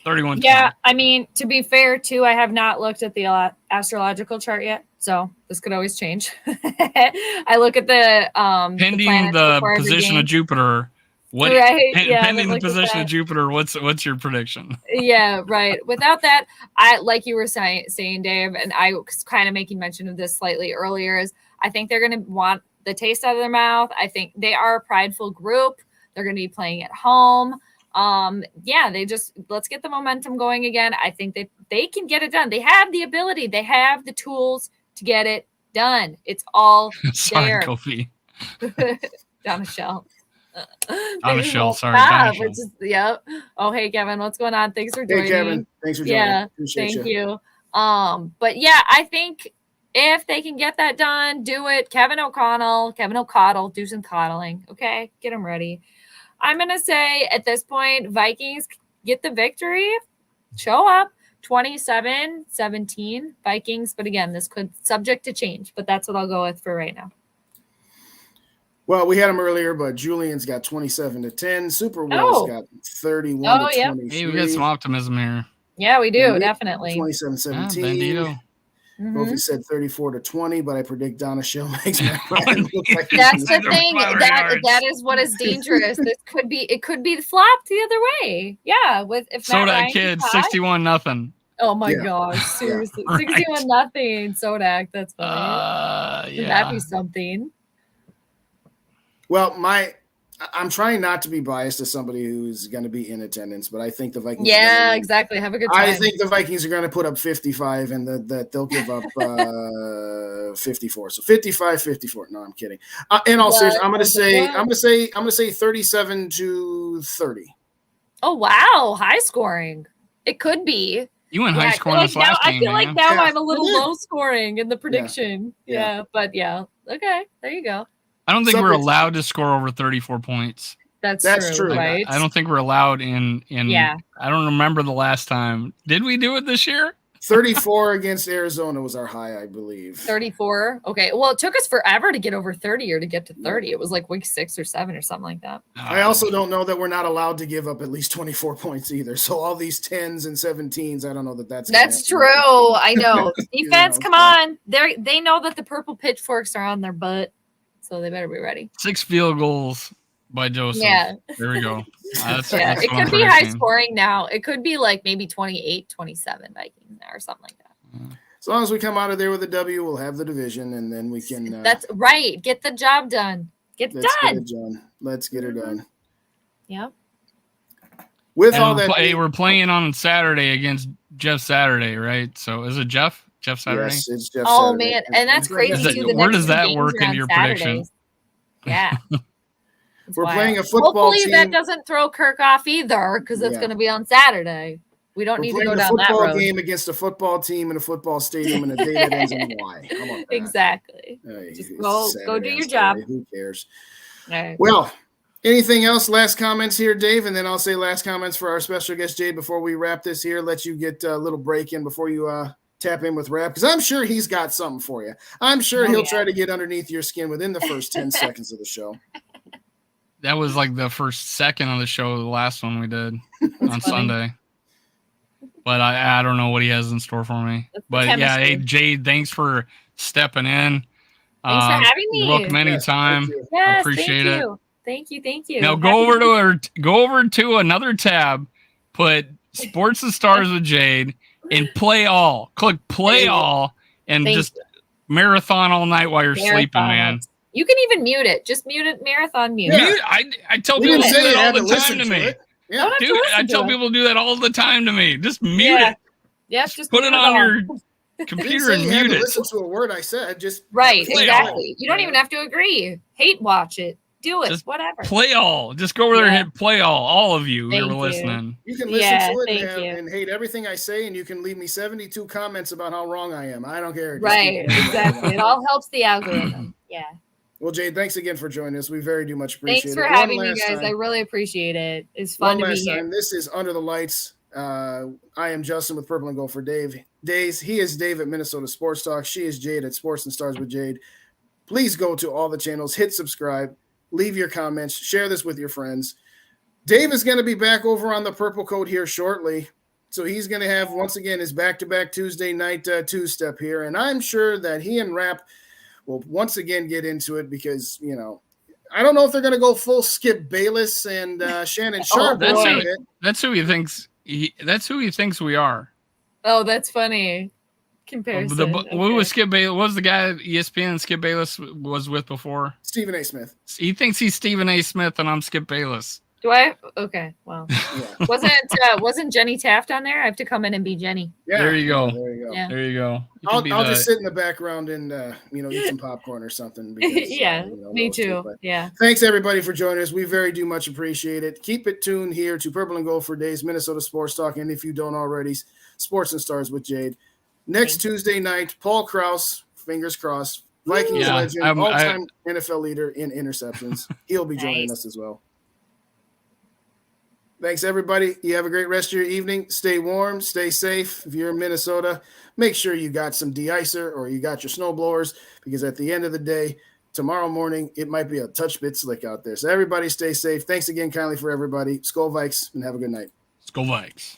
31. Yeah, I mean, to be fair, too, I have not looked at the astrological chart yet, so this could always change. I look at the pending the position of Jupiter. Pending the position of Jupiter. What's your prediction? Yeah, right. Without that, like you were saying, Dave, and I was kind of making mention of this slightly earlier, is I think they're going to want the taste out of their mouth. I think they are a prideful group. They're going to be playing at home. Let's get the momentum going again. I think that they can get it done. They have the ability. They have the tools to get it done. It's all there. Kofi. Donna Shell. Sorry. Yep. Oh, hey, Kevin. What's going on? Thanks for joining. Hey, Kevin. Thanks for joining. Yeah, thank you. But yeah, I think if they can get that done, do it. Kevin O'Connell, do some coddling. Okay, get them ready. I'm going to say at this point, Vikings get the victory, show up 27-17 Vikings. But again, this could subject to change, but that's what I'll go with for right now. Well, we had them earlier, but Julian's got 27-10. Super Will's got 31-23. Hey, we got some optimism here. Yeah, we do. Definitely. 27-17. Bandito. Kofi said 34-20, but I predict Donna Shell makes Matt Ryan look like that's the thing. That is what is dangerous. It could be flopped the other way. Yeah, if Matt Ryan kid 61-0. Oh my gosh, seriously, 61-0 Sodak. That's funny. Would that be something? Well, I'm trying not to be biased as somebody who's going to be in attendance, but I think the Vikings. Yeah, exactly. Have a good time. I think the Vikings are going to put up 55, and that they'll give up 54. So 55-54. No, I'm kidding. In all seriousness, I'm going to say 37-30. Oh wow, high scoring. It could be. You went high scoring this last game. I feel like now I'm a little low scoring in the prediction. Yeah, but okay, there you go. I don't think we're allowed to score over 34 points. That's true, right? I don't think we're allowed in. I don't remember the last time. Did we do it this year? 34 against Arizona was our high, I believe. 34? Okay. Well, it took us forever to get over 30 or to get to 30. It was like week 6 or 7 or something like that. I also don't know that we're not allowed to give up at least 24 points either. So all these 10s and 17s, I don't know that's true. I know. Defense, come on. They know that the purple pitchforks are on their butt. So they better be ready. 6 field goals by Joseph. Yeah. There we go. It could be high scoring now. It could be like maybe 28-27 Vikings or something like that. As long as we come out of there with a W, we'll have the division, and then we can. That's right. Get the job done. Let's get it done. Yep. With all that, we're playing on Saturday against Jeff Saturday, right? So is it Jeff? Jeff Saturday? Yes, it's Jeff Saturday. Man. And that's crazy, too. Where does that work into your prediction? Yeah. We're playing a football team. Hopefully that doesn't throw Kirk off either, because it's going to be on Saturday. We don't need to go down that road. We're playing a football game against a football team in a football stadium in a day that ends in Y. How about that? Exactly. Just go do your job. Who cares? Right. Well, anything else? Last comments here, Dave, and then I'll say last comments for our special guest, Jade, before we wrap this here. Let you get a little break in before you tap in with Rap, because I'm sure he's got something for you. I'm sure he'll try to get underneath your skin within the first 10 seconds of the show. That was like the first second of the show, the last one we did on Sunday. But I don't know what he has in store for me. But yeah, hey, Jade, thanks for stepping in. Thanks for having me. You're welcome anytime. Yes, appreciate it. Thank you. Now go over to another tab, put Sports and Stars with Jade, and play all. Click play all, and just marathon all night while you're sleeping, man. You can even mute it. Just mute it. Marathon mute. Yeah. I tell people to do that all the time to me. Yeah, dude, I tell people to do that all the time to me. Just mute it. Yeah, just put it on your computer and mute it. Listen to a word I said. Just exactly. You don't even have to agree. Hate watch it. Do it. Just whatever. Play all. Just go over there and hit play all. All of you who are listening. You can listen to it and hate everything I say, and you can leave me 72 comments about how wrong I am. I don't care. Right. Exactly. It all helps the algorithm. Yeah. Well, Jade, thanks again for joining us. We very do much appreciate it. Thanks for having me, guys. I really appreciate it. It's fun to be here. This is Under the Lights. I am Justin with Purple and Gold for Dave. He is Dave at Minnesota Sports Talk. She is Jade at Sports and Stars with Jade. Please go to all the channels, hit subscribe, leave your comments, share this with your friends. Dave is going to be back over on the Purple Code here shortly. So he's going to have, once again, his back-to-back Tuesday night two-step here. And I'm sure that he and Rap will once again get into it because, I don't know if they're going to go full Skip Bayless and Shannon Sharp. That's who he thinks. That's who he thinks we are. Oh, that's funny. Comparison. What was Skip Bayless? What was the guy at ESPN and Skip Bayless was with before? Stephen A. Smith. He thinks he's Stephen A. Smith and I'm Skip Bayless. Do I? Okay. Well, wasn't Jenny Taft on there? I have to come in and be Jenny. Yeah. There you go. Yeah. There you go. I'll just sit in the background and eat some popcorn or something. Because, me too. Yeah. Thanks everybody for joining us. We very do much appreciate it. Keep it tuned here to Purple and Gold for Days, Minnesota Sports Talk, and if you don't already, Sports and Stars with Jade. Next Tuesday night, Paul Krause, fingers crossed, Vikings legend, all-time NFL leader in interceptions. He'll be joining us as well. Thanks, everybody. You have a great rest of your evening. Stay warm. Stay safe. If you're in Minnesota, make sure you got some de-icer or you got your snow blowers because at the end of the day, tomorrow morning, it might be a touch bit slick out there. So everybody stay safe. Thanks again kindly for everybody. Skol Vikes, and have a good night. Skol Vikes.